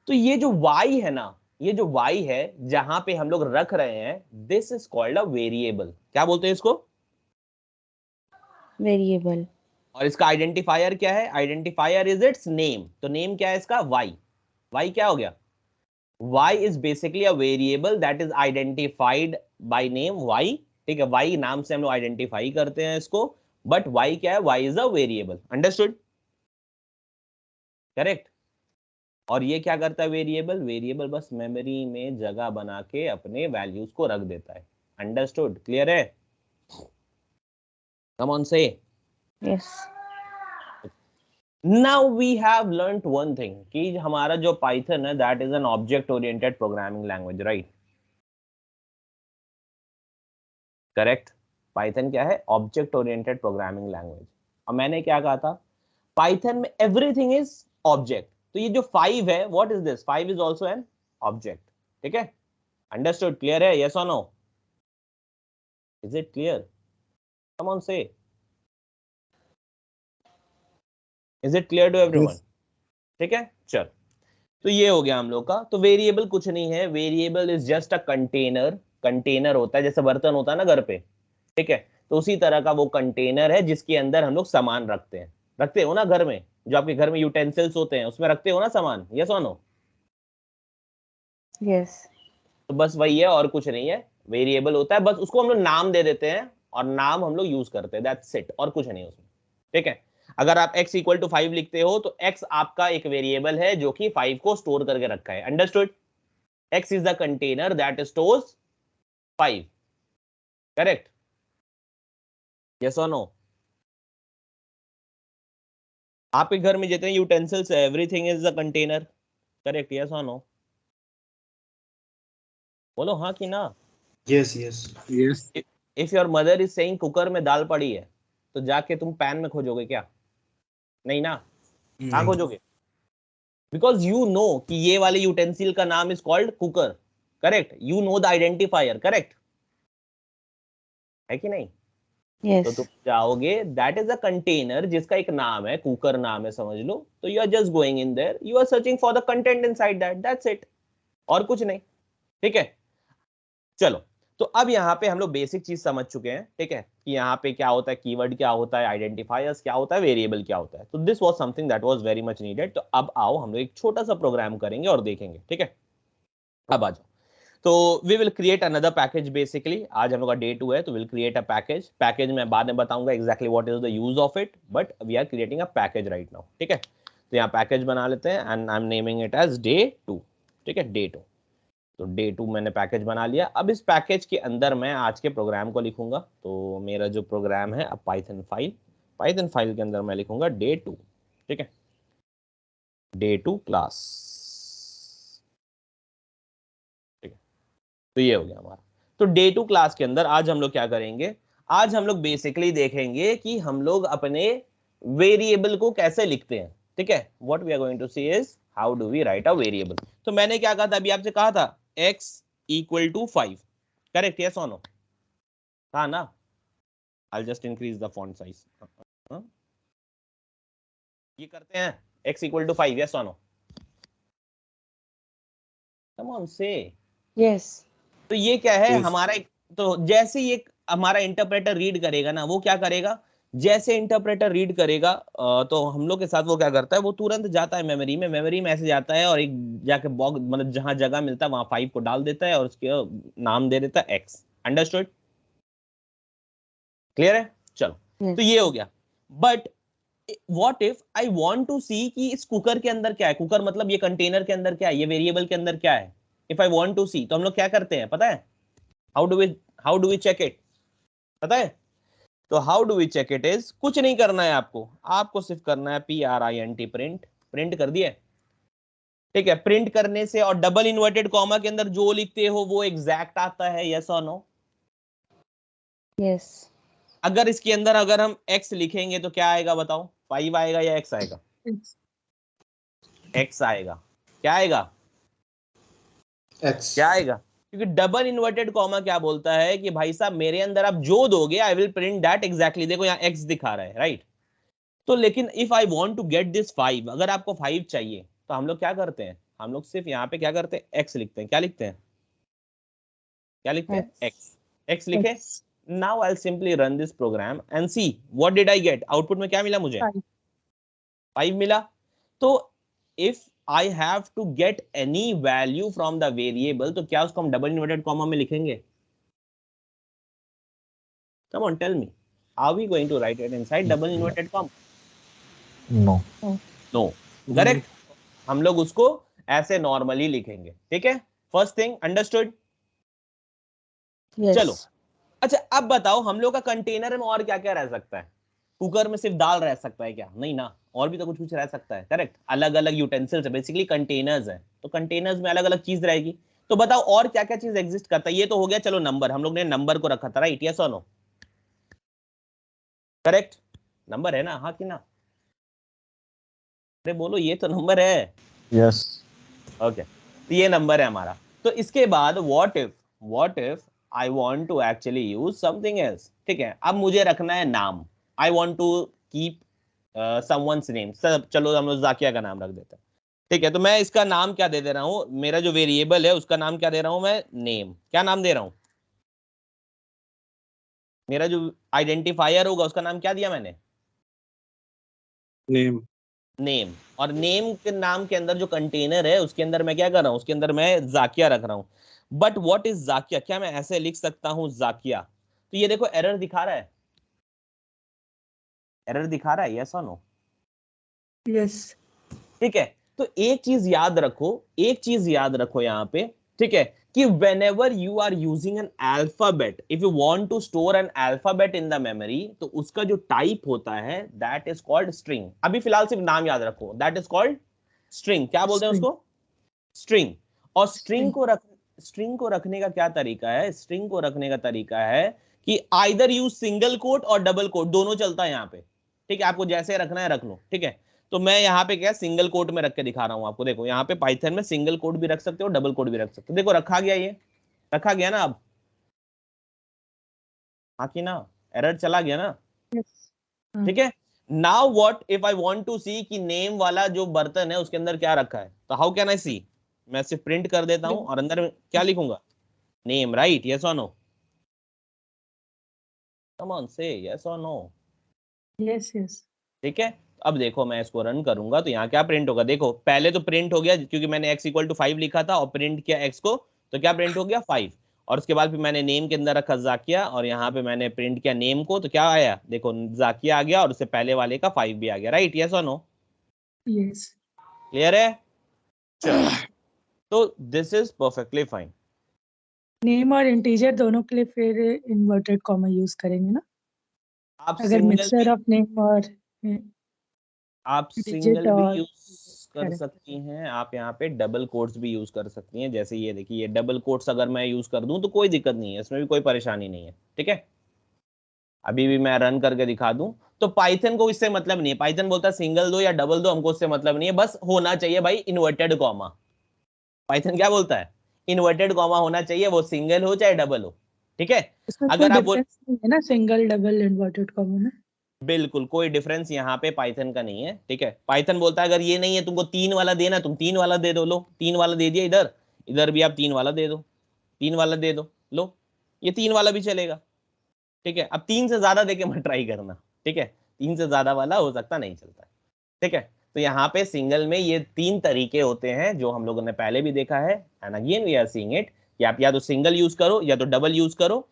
तो ये जो y है ना, ये जो y है जहां पे हम लोग रख रहे हैं, this is called a variable. क्या बोलते हैं इसको? Variable. और इसका आइडेंटिफायर क्या है? Identifier is it's name. तो नेम क्या है इसका? y क्या हो गया? y is basically a variable that is identified by name y। ठीक है, y नाम से हम लोग आइडेंटिफाई करते हैं इसको, बट y क्या है? y is a variable। Understood? Correct. और ये क्या करता है? वेरिएबल बस मेमोरी में जगह बना के अपने वैल्यूज को रख देता है। अंडरस्टूड? क्लियर है? कम ऑन से। Yes. Now we have learned one thing कि हमारा जो पाइथन है that is an object oriented programming language, right? Correct. Python क्या है? Object oriented programming language. और मैंने क्या कहा था? पाइथन में एवरीथिंग इज ऑब्जेक्ट। तो ये जो 5 है, what is this? 5 is also an object. ठीक है? अंडरस्टूड? क्लियर है? यस और no? Is it clear? Come on say. Is it clear to everyone? Yes. ठीक है, चल। तो ये हो गया हम लोग का। तो वेरिएबल कुछ नहीं है, variable is just a container. Container होता है जैसे बर्तन होता है ना घर पे, ठीक है? तो उसी तरह का वो कंटेनर है जिसके अंदर हम लोग सामान रखते हो ना घर में, जो आपके घर में यूटेंसिल्स होते हैं उसमें रखते हो ना सामान। यस और नो? Yes. तो बस वही है और कुछ नहीं है। वेरिएबल होता है, बस उसको हम लोग नाम दे देते हैं और नाम हम लोग यूज करते हैं, दैट्स इट, और कुछ नहीं उसमें। ठीक है? अगर आप x इक्वल टू 5 लिखते हो तो x आपका एक वेरिएबल है जो कि 5 को स्टोर करके रखा है। Understood? x is the container that stores 5। Correct? Yes और नो? आपके घर में जितने यूटेंसिल्स है, everything is the container. Correct? Yes और नो? बोलो हाँ कि ना। Yes. Yes. If your mother is saying cooker में दाल पड़ी है, तो जाके तुम पैन में खोजोगे क्या? नहीं ना। कहाँ खोजोगे? बिकॉज यू नो कि ये वाले यूटेंसिल का नाम is called cooker. Correct? You know the identifier. Correct है कि नहीं? Yes. तो तुम जाओगे, दैट इज अ कंटेनर जिसका एक नाम है, कुकर नाम है समझ लो। तो you are just going in there, you are searching for the content inside that, that's it, और कुछ नहीं। ठीक है? चलो, तो अब यहाँ पे हम लोग बेसिक चीज समझ चुके हैं। ठीक है? कि यहाँ पे क्या होता है, कीवर्ड क्या होता है, आइडेंटिफायर्स क्या होता है, वेरिएबल क्या होता है। तो this was something that was very much needed. तो अब आओ हम लोग एक छोटा सा प्रोग्राम करेंगे और देखेंगे। ठीक है? अब आ जाओ। तो we will create another package. Basically आज हम लोग का डे 2 है, तो विल क्रिएट अ पैकेज मैं बाद में बताऊंगा exactly what is the use of it, but we are creating a package right now. ठीक है? तो यहाँ पैकेज बना लेते हैं and I am naming it as day 2। ठीक है? डे 2। तो डे 2 मैंने पैकेज बना लिया। अब इस पैकेज के अंदर मैं आज के प्रोग्राम को लिखूंगा। तो मेरा जो प्रोग्राम है, अब पाइथन फाइल के अंदर मैं लिखूंगा डे 2। ठीक है? Day 2 class. ठीक है? तो ये हो गया हमारा। तो डे 2 क्लास के अंदर आज हम लोग क्या करेंगे? आज हम लोग बेसिकली देखेंगे कि हम लोग अपने वेरिएबल को कैसे लिखते हैं। ठीक है? What we are going to see is how do we write a variable. तो मैंने क्या कहा था, अभी आपसे कहा था x equal to 5। Correct? Yes और नो? हाँ ना? I'll just increase the font size. ये करते हैं x equal to 5, yes or no? Come on, say. Yes. तो ये क्या है Yes. हमारा एक, तो जैसे ये हमारा इंटरप्रेटर रीड करेगा ना, वो क्या करेगा, जैसे इंटरप्रेटर रीड करेगा तो हम लोग के साथ वो क्या करता है, वो तुरंत जाता है मेमोरी में ऐसे जाता है और एक जाके बॉक्स, मतलब जहां जगह मिलता है वहां 5 को डाल देता है और उसके नाम दे देता है x। अंडरस्टूड? क्लियर है? चलो। Yes. तो ये हो गया। But what if I want to see कि इस कुकर के अंदर क्या है। कुकर मतलब ये कंटेनर के अंदर क्या है, ये वेरिएबल के अंदर क्या है। If I want to see, तो हम लोग क्या करते हैं पता है? How do we check it, पता है? तो how do we check it is, कुछ नहीं करना है आपको सिर्फ करना है print, प्रिंट कर दिया, ठीक है? प्रिंट करने से और डबल इन्वर्टेड कॉमा के अंदर जो लिखते हो वो एग्जैक्ट आता है, यस और नो? यस। अगर इसके अंदर अगर हम x लिखेंगे तो क्या आएगा बताओ? 5 आएगा या x आएगा? x आएगा। क्या आएगा? X. क्या आएगा? क्योंकि डबल इन्वर्टेड कॉमा क्या बोलता है कि भाई साहब मेरे अंदर आप जो दोगे I will print that exactly. देखो यहाँ x दिखा रहा है, राइट? तो लेकिन if I want to get this 5, अगर आपको 5 चाहिए तो हम लोग क्या करते हैं? हम लोग सिर्फ यहाँ पे क्या करते हैं? x लिखते हैं। क्या लिखते हैं? क्या लिखते हैं? x लिखे। Now I'll simply run this program and see what did I get. Output में क्या मिला मुझे? 5 मिला। तो if I have to get any value from the variable, तो क्या उसको हम डबल इन्वर्टेड कॉमा में लिखेंगे? Come on, tell me. Are we going to write it inside double inverted comma? No. No. Correct? हम लोग उसको ऐसे नॉर्मली लिखेंगे, ठीक है? First thing understood? यस। चलो अच्छा, अब बताओ हम लोग का कंटेनर में और क्या क्या रह सकता है? कुकर में सिर्फ दाल रह सकता है क्या? नहीं ना, और भी तो कुछ कुछ रह सकता है। करेक्ट, अलग अलग यूटेंसिल्स है, बेसिकली कंटेनर्स है, तो कंटेनर्स में अलग अलग चीज रहेगी। तो बताओ और क्या क्या चीज एग्जिस्ट करता है? ये तो हो गया, चलो नंबर, हम लोग ने नंबर को रखा था, राइट? यस और नो? करेक्ट, नंबर है ना? हाँ कि ना? अरे बोलो, ये तो नंबर है। Yes. ओके, तो ये नंबर है हमारा। तो इसके बाद what if I want to actually use something else, ठीक है? अब मुझे रखना है नाम, I want to keep someone's name. चलो हम लोग जाकिया का नाम रख देते हैं, ठीक है? तो मैं इसका नाम क्या दे दे रहा हूँ? मेरा जो वेरिएबल है उसका नाम क्या दे रहा हूँ मैं? नेम। क्या नाम दे रहा हूँ? मेरा जो आइडेंटिफायर होगा उसका नाम क्या दिया मैंने? Name. नेम। और नेम के नाम के अंदर जो कंटेनर है उसके अंदर मैं क्या कर रहा हूँ? उसके अंदर मैं जाकिया रख रहा हूँ। But what is Zakia? क्या मैं ऐसे लिख सकता हूँ जाकिया? तो ये देखो एरर दिखा रहा है, एरर दिखा रहा है, यस और नो? यस। ठीक है, तो एक चीज याद रखो, एक चीज याद रखो यहाँ पे, ठीक है? कि whenever you are using an alphabet, if you want to store an alphabet in the memory, तो उसका जो टाइप होता है that is called string। अभी फिलहाल सिर्फ नाम याद रखो, that is called string। क्या बोलते हैं उसको? स्ट्रिंग। और स्ट्रिंग को रखने का क्या तरीका है? स्ट्रिंग को रखने का तरीका है कि आइदर यूज सिंगल कोट और डबल कोट, दोनों चलता है यहाँ पे, ठीक है? आपको जैसे रखना है रख लो, ठीक है? तो मैं यहाँ पे क्या सिंगल कोट में रख के दिखा रहा हूँ आपको। देखो यहाँ पे पाइथन में सिंगल कोट भी रख सकते हो, डबल कोट भी रख सकते हो। देखो रखा गया, ये रखा गया ना अब? हाँ कि ना? एरर चला गया ना? ठीक है। Now what if I want to see कि नेम वाला जो बर्तन है उसके अंदर क्या रखा है, तो हाउ कैन आई सी? मैं सिर्फ प्रिंट कर देता हूं और अंदर क्या लिखूंगा? Name, right? यस और नो? कम ऑन से यस और नो? Yes yes. ठीक है, अब देखो मैं इसको रन करूंगा तो यहाँ क्या प्रिंट होगा? देखो पहले तो प्रिंट हो गया क्योंकि मैंने x इक्वल टू 5 लिखा था और प्रिंट किया x को, तो क्या प्रिंट हो गया? 5। और उसके बाद फिर मैंने नेम के अंदर रखा जाकिया और यहाँ पे मैंने प्रिंट किया नेम को, तो क्या आया? देखो जाकिया आ गया और उससे पहले वाले का 5 भी आ गया, राइट? यस और नो? यस। क्लियर है? तो this is perfectly fine. Name और इंटीजर दोनों के लिए फिर इन्वर्टेड कॉमा यूज करेंगे ना? आप अगर सिंगल मिक्सचर भी, ऑफ नेम और आप डिजिट सिंगल भी और यूज कर सकती हैं, आप यहाँ पे डबल कोट्स भी यूज कर सकती हैं। जैसे ये देखिए, ये डबल कोट्स अगर मैं यूज कर दूं तो कोई दिक्कत नहीं है, इसमें भी कोई परेशानी नहीं है, ठीक है? अभी भी मैं रन करके दिखा दूं तो पाइथन को इससे मतलब नहीं है। पाइथन बोलता है सिंगल दो या डबल दो, हमको उससे मतलब नहीं है, बस होना चाहिए भाई इन्वर्टेड कॉमा। पाइथन क्या बोलता है? इन्वर्टेड कॉमा होना चाहिए, वो सिंगल हो चाहे डबल हो, ठीक है? इसमें कोई अगर आप डिफरेंस नहीं है ना सिंगल डबल इन्वर्टेड कॉमा में? बिल्कुल कोई डिफरेंस यहाँ पे पाइथन का नहीं है, ठीक है? पाइथन बोलता है अगर ये नहीं है तुमको 3 वाला देना, तुम 3 वाला दे दो, लो 3 वाला दे दिया, इधर इधर भी आप 3 वाला दे दो, 3 वाला दे दो, लो ये 3 वाला भी चलेगा, ठीक है? अब 3 से ज्यादा देके मत ट्राई करना, ठीक है? 3 से ज्यादा वाला हो सकता नहीं चलता है, ठीक है? तो यहाँ पे सिंगल में ये 3 तरीके होते हैं जो हम लोगों ने पहले भी देखा है, and again we are seeing it कि आप या तो सिंगल यूज करो या तो डबल यूज करो।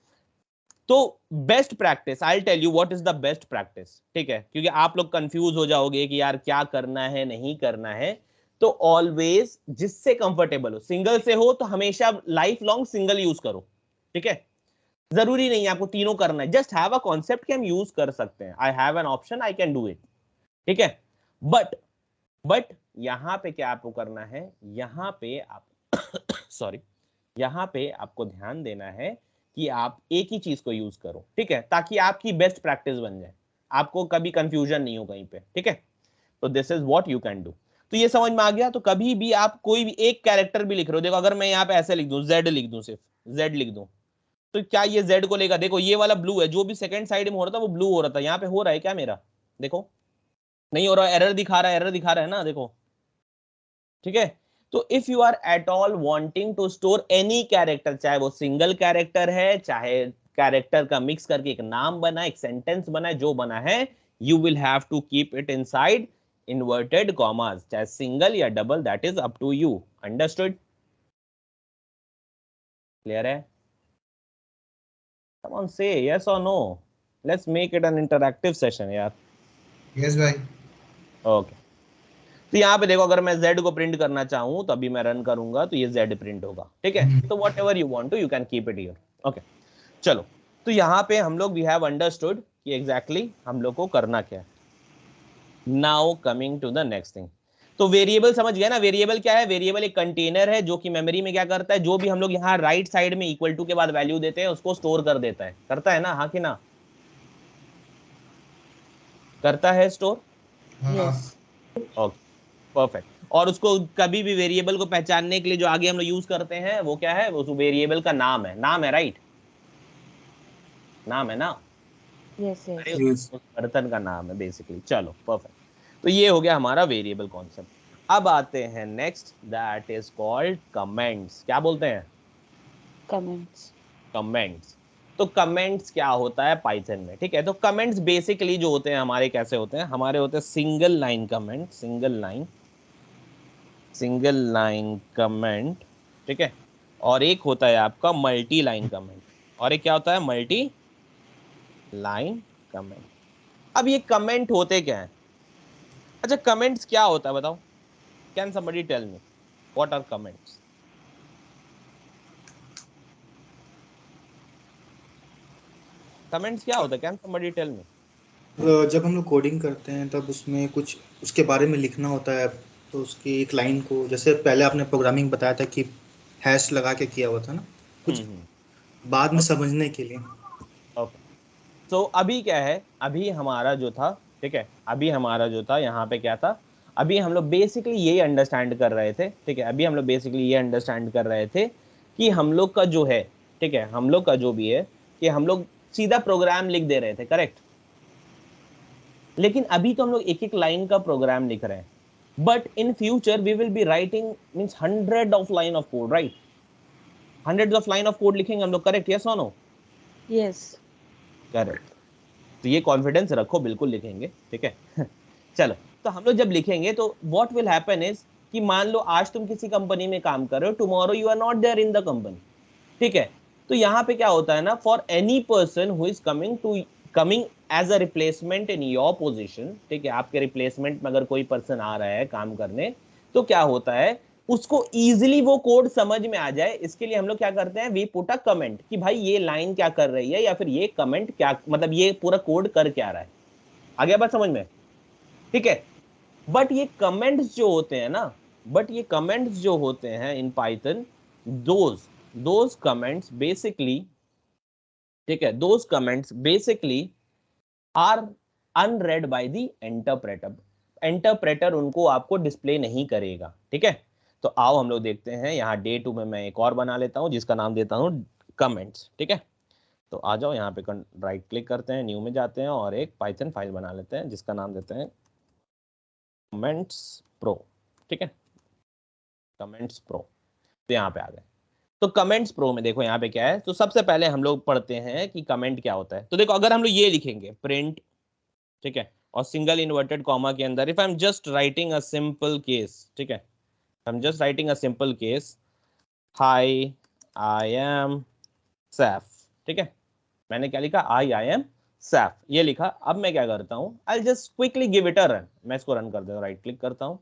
तो best practice, I tell you what is the best practice, ठीक है? क्योंकि आप लोग कंफ्यूज हो जाओगे कि यार क्या करना है नहीं करना है। तो ऑलवेज जिससे कंफर्टेबल हो, सिंगल से हो तो हमेशा लाइफ लॉन्ग सिंगल यूज करो, ठीक है। जरूरी नहीं है आपको तीनों करना है, जस्ट हैव अ कॉन्सेप्ट कि हम यूज कर सकते हैं, I have an option, I can do it, ठीक है। बट यहां पे क्या आपको करना है, यहां पे आप सॉरी, यहां पे आपको ध्यान देना है कि आप एक ही चीज को यूज करो, ठीक है, ताकि आपकी बेस्ट प्रैक्टिस बन जाए, आपको कभी कंफ्यूजन नहीं हो कहीं पे, ठीक है। तो this is what you can do. तो ये समझ में आ गया। तो कभी भी आप कोई भी एक कैरेक्टर भी लिख रहे हो, देखो अगर मैं यहाँ पे ऐसे लिख दूं, जेड लिख दूं, सिर्फ जेड लिख दूं, तो क्या ये जेड को लेगा, देखो ये वाला ब्लू है, जो भी सेकंड साइड में हो रहा था वो ब्लू हो रहा था, यहाँ पे हो रहा है क्या मेरा, देखो नहीं हो रहा, एरर दिखा रहा है, एरर दिखा रहा है ना, देखो, ठीक है। तो if you are at all wanting to store any character, चाहे वो सिंगल कैरेक्टर है, चाहे कैरेक्टर का मिक्स करके एक नाम बना, एक सेंटेंस बना, जो बना है, you will have to keep it inside inverted commas, चाहे सिंगल या double, that is up to you. Understood? Clear है? Come on, say yes or no. Let's make it an interactive session यार। Yes भाई। Okay, तो यहाँ पे देखो, अगर मैं z को प्रिंट करना चाहूँ तो अभी मैं रन करूंगा तो ये z प्रिंट होगा, ठीक है। तो whatever you want to you can keep it here. Okay, चलो, तो यहाँ पे हम लोग वी हैव अंडरस्टूड कि एग्जैक्टली हम लोग को करना क्या है। Now coming to the next thing, तो वेरिएबल समझ गया ना। वेरिएबल क्या है? वेरिएबल एक कंटेनर है जो कि मेमोरी में क्या करता है, जो भी हम लोग यहाँ राइट साइड में इक्वल टू के बाद वैल्यू देते हैं उसको स्टोर कर देता है, करता है ना, हाँ कि ना, करता है स्टोर। Yes. Okay, perfect. और उसको कभी भी वेरिएबल को पहचानने के लिए जो आगे हम लोग यूज करते हैं वो क्या है, उस वेरिएबल का नाम है, नाम है, राइट, नाम है ना, Yes, yes. अरे उस बर्तन का नाम है बेसिकली। चलो परफेक्ट, तो ये हो गया हमारा वेरिएबल कॉन्सेप्ट। अब आते हैं next, that is called comments. क्या बोलते हैं? Comments. कमेंट्स। तो कमेंट्स क्या होता है पाइथन में, ठीक है। तो कमेंट्स बेसिकली जो होते हैं हमारे, कैसे होते हैं हमारे, होते हैं single line comment, single line comment, ठीक है। और एक होता है आपका मल्टी लाइन कमेंट, और एक क्या होता है, मल्टी लाइन कमेंट। अब ये कमेंट होते क्या है? अच्छा, कमेंट्स क्या होता है बताओ, can somebody tell me what are comments? Comments क्या होता है, कैन समबडी टेल मी? जब हम लोग कोडिंग करते हैं तब उसमें कुछ उसके बारे में लिखना होता है, तो उसकी एक लाइन को, जैसे पहले आपने प्रोग्रामिंग बताया था कि हैश लगा के किया हुआ था ना, कुछ बाद में समझने के लिए। ओके, तो अभी क्या है, अभी हमारा जो था, ठीक है, अभी हमारा जो था यहाँ पे क्या था, अभी हम लोग बेसिकली यही अंडरस्टैंड कर रहे थे, ठीक है। अभी हम लोग बेसिकली ये अंडरस्टैंड कर रहे थे कि हम लोग का जो है, ठीक है, हम लोग का जो भी है कि हम लोग सीधा प्रोग्राम लिख दे रहे थे, करेक्ट। लेकिन अभी तो हम लोग एक एक लाइन का प्रोग्राम लिख रहे हैं, but in future we will be writing means hundred of line of code, right, hundred of line of code लिखेंगे हम लोग, करेक्ट, यस और नो? Yes. करेक्ट। तो ये कॉन्फिडेंस रखो, बिल्कुल लिखेंगे, ठीक है। चलो, तो हम लोग जब लिखेंगे तो व्हाट विल हैपन इज कि मान लो आज तुम किसी कंपनी में काम कर रहे हो, tomorrow you are not there in the company, ठीक है। तो यहाँ पे क्या होता है ना, for any person who is coming as a replacement in your position, ठीक है, आपके रिप्लेसमेंट में अगर कोई पर्सन आ रहा है काम करने, तो क्या होता है, उसको इजीली वो कोड समझ में आ जाए, इसके लिए हम लोग क्या करते हैं, वी पुट अ कमेंट कि भाई ये लाइन क्या कर रही है, या फिर ये कमेंट क्या, मतलब ये पूरा कोड कर क्या रहा है। आ गया बात समझ में? ठीक है। बट ये कमेंट्स जो होते हैं ना, बट ये कमेंट्स जो होते हैं in Python, those comments basically, ठीक है, those comments basically are unread by the interpreter. Interpreter उनको आपको डिस्प्ले नहीं करेगा, ठीक है। तो आओ हम लोग देखते हैं, यहाँ डे 2 में मैं एक और बना लेता हूँ जिसका नाम देता हूँ कमेंट्स, ठीक है। तो आ जाओ, यहाँ पे राइट क्लिक करते हैं, न्यू में जाते हैं और एक पाइथन फाइल बना लेते हैं जिसका नाम देते हैं कमेंट्स प्रो, ठीक है, कमेंट्स प्रो। तो यहाँ पे आ गए। तो कमेंट्स प्रो में देखो यहाँ पे क्या है, तो सबसे पहले हम लोग पढ़ते हैं कि कमेंट क्या होता है। तो देखो, अगर हम लोग ये लिखेंगे प्रिंट, ठीक है, और सिंगल इन्वर्टेड कॉमा के अंदर if I am just writing a simple case, ठीक है, I am just writing a simple case, high I am Saif, ठीक है, मैंने क्या लिखा, आई एम सैफ, ये लिखा। अब मैं क्या करता हूँ, I just quickly give it a run, मैं इसको रन कर देता हूँ, राइट क्लिक करता हूँ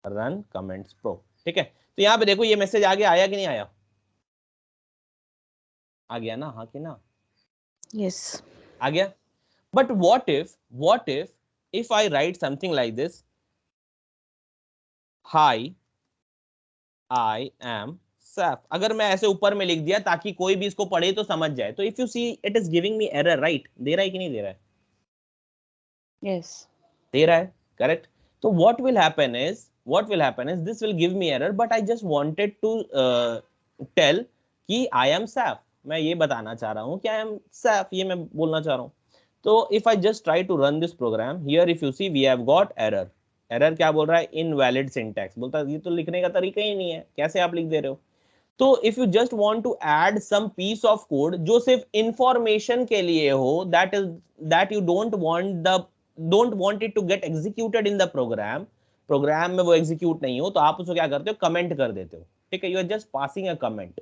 रन कमेंट्स प्रो। ठीक है, तो यहाँ पे देखो ये मैसेज आगे आया कि नहीं आया? आ गया ना, हाँ कि ना? Yes. आ गया। But what if I write something like this, hi I am Saf, अगर मैं ऐसे ऊपर में लिख दिया ताकि कोई भी इसको पढ़े तो समझ जाए, तो if you see it is giving me error, right? दे रहा है कि नहीं दे रहा है? Yes. दे रहा है, करेक्ट। तो what will happen is this will give me error, but I just wanted to tell कि I am Saf, मैं ये बताना चाह रहा हूँ कि I am Saf, ये मैं बोलना चाह रहा हूँ। तो if I just try to run this program, here if you see we have got error। Error क्या बोल रहा है? Invalid syntax. बोलता है ये तो लिखने का तरीका ही नहीं है, कैसे आप लिख दे रहे हो? तो if you just want to add some piece of code जो सिर्फ इंफॉर्मेशन के लिए हो, that you don't want it to get executed in the program में वो एग्जीक्यूट नहीं हो, तो आप उसको क्या करते हो? कमेंट कर देते हो। ठीक है, you are just passing a comment.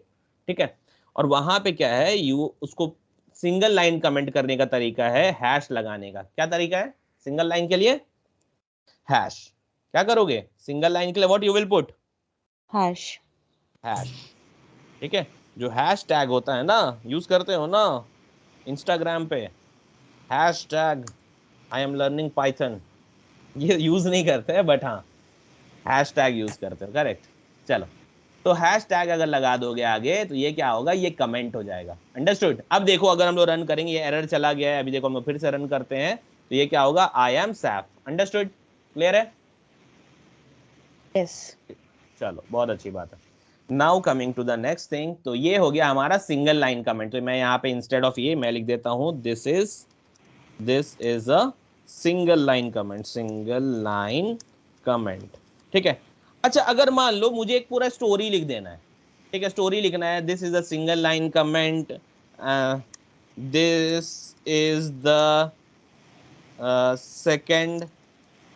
ठीक है, और वहां पे क्या है, यू उसको सिंगल लाइन कमेंट करने का तरीका है हैश लगाने का। क्या तरीका है सिंगल लाइन के लिए? हैश। क्या करोगे सिंगल लाइन के लिए? What you will put? Hash. Hash. ठीक है, जो हैश टैग होता है ना, यूज करते हो ना इंस्टाग्राम पे, hash tag I am learning Python, ये यूज नहीं करते हैं, बट हाँ हैश टैग यूज करते हो, करेक्ट। चलो, तो हैश टैग अगर लगा दोगे आगे तो ये क्या होगा? ये कमेंट हो जाएगा। अंडरस्टूड? अब देखो अगर हम लोग रन करेंगे, ये एरर चला गया है, अभी देखो हम लोग फिर से रन करते हैं, तो ये क्या होगा? I am Saif. Understood? Clear है? Yes. चलो, बहुत अच्छी बात है। Now coming to the next thing, तो ये हो गया हमारा सिंगल लाइन कमेंट। तो मैं यहाँ पे इंस्टेड ऑफ ये मैं लिख देता हूँ this is a single line comment. ठीक है, अच्छा अगर मान लो मुझे एक पूरा स्टोरी लिख देना है, ठीक है, स्टोरी लिखना है, this is a single line comment, this is the second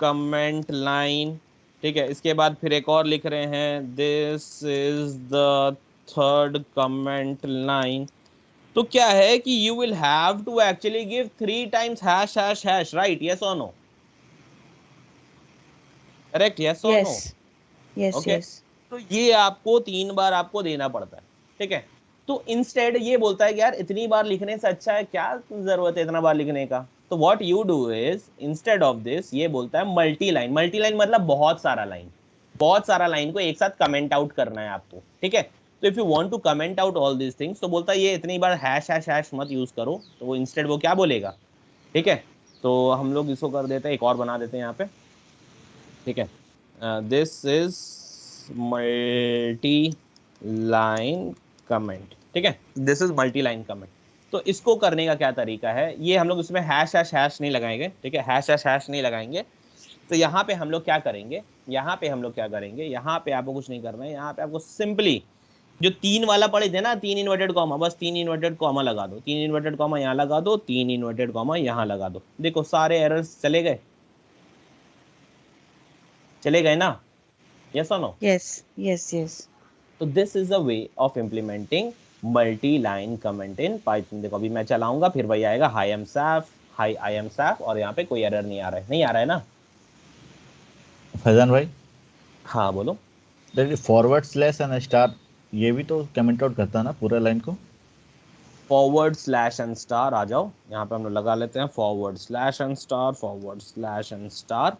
comment line. ठीक है, इसके बाद फिर एक और लिख रहे हैं, this is the third comment line. तो क्या है कि you will have to actually give 3 times hash hash hash, right? Yes और नो? करेक्ट, यस और no? Yes. Yes. Okay, Yes. तो ये आपको 3 बार आपको देना पड़ता है। ठीक है, तो इंस्टेड ये बोलता है कि यार इतनी बार लिखने से अच्छा है, क्या जरूरत है इतना बार लिखने का? तो what you do is instead of this, ये बोलता है मल्टी लाइन। मल्टी लाइन मतलब बहुत सारा लाइन, बहुत सारा लाइन को एक साथ कमेंट आउट करना है आपको। ठीक है, तो if you want to comment out all this things, तो बोलता है ये इतनी बार हैश हैश हैश मत यूज करो, तो वो इंस्टेड वो क्या बोलेगा? ठीक है, तो हम लोग इसको कर देते हैं, एक और बना देते हैं यहाँ पे। ठीक है, this is multi line comment. ठीक है, this is multi line comment. तो इसको करने का क्या तरीका है? ये हम लोग इसमें हैश हैश हैश नहीं लगाएंगे। ठीक है, हैश हैश हैश नहीं लगाएंगे। तो यहाँ पे हम लोग क्या करेंगे, यहाँ पे आपको कुछ नहीं करना है। यहाँ पे आपको सिंपली जो 3 वाला पढ़े थे ना, 3 इन्वर्टेड कॉमा, बस 3 इन्वर्टेड कॉमा लगा दो, 3 इन्वर्टेड कॉमा यहाँ लगा दो, 3 इन्वर्टेड कॉमा यहाँ लगा दो। देखो सारे एरर्स चले गए, चले गए ना? यस और नो? Yes. Yes. Yes. तो this is a way of implementing multi line comment in Python. देखो अभी मैं चलाऊंगा, फिर वही आएगा hi am Saif, hi I am Saif, और यहाँ पे कोई एरर नहीं आ रहा है, नहीं आ रहा है ना? फैजान भाई, हाँ बोलो। फॉरवर्ड स्लैश एंड स्टार ये भी तो कमेंट आउट करता है ना पूरा लाइन को? फॉरवर्ड स्लैश एंड स्टार आ जाओ, यहाँ पे हम लोग लगा लेते हैं forward slash and star, forward slash and star,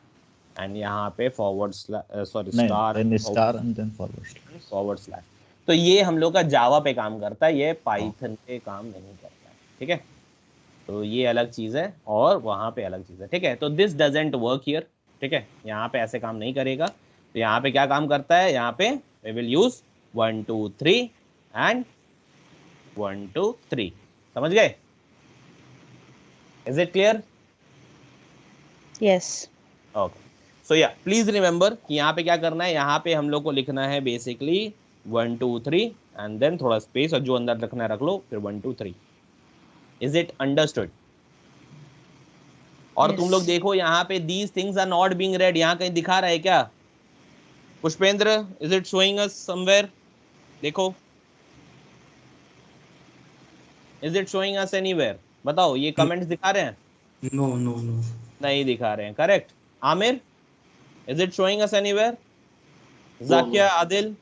and यहाँ पे forward sorry star and then forward slash. तो ये हम लोग का जावा पे काम करता है, ये पाइथन पे काम नहीं करता है। ठीक है, तो ये अलग चीज है और वहां पे अलग चीज है। ठीक है, तो दिस डजंट वर्क हियर। ठीक है, यहाँ पे ऐसे काम नहीं करेगा। तो यहाँ पे क्या काम करता है? यहाँ पे वी विल यूज 1 2 3 एंड 1 2 3। समझ गए? Is it clear? Yes. Okay, so या प्लीज रिमेंबर कि यहाँ पे क्या करना है, यहाँ पे हम लोग को लिखना है बेसिकली 1 2 3 एंड देन थोड़ा स्पेस, और जो अंदर रखना है रख लो, फिर 1 2 3। Is it understood? और तुम लोग Yes. देखो यहाँ पे these things are not being read, यहाँ कहीं दिखा रहा है क्या Pushpendra? Is it showing us somewhere? देखो, is it showing us anywhere? बताओ, ये कमेंट्स दिखा रहे हैं? No no no. नहीं दिखा रहे हैं, correct. Aamir, is it showing us anywhere? Zakia, Adil,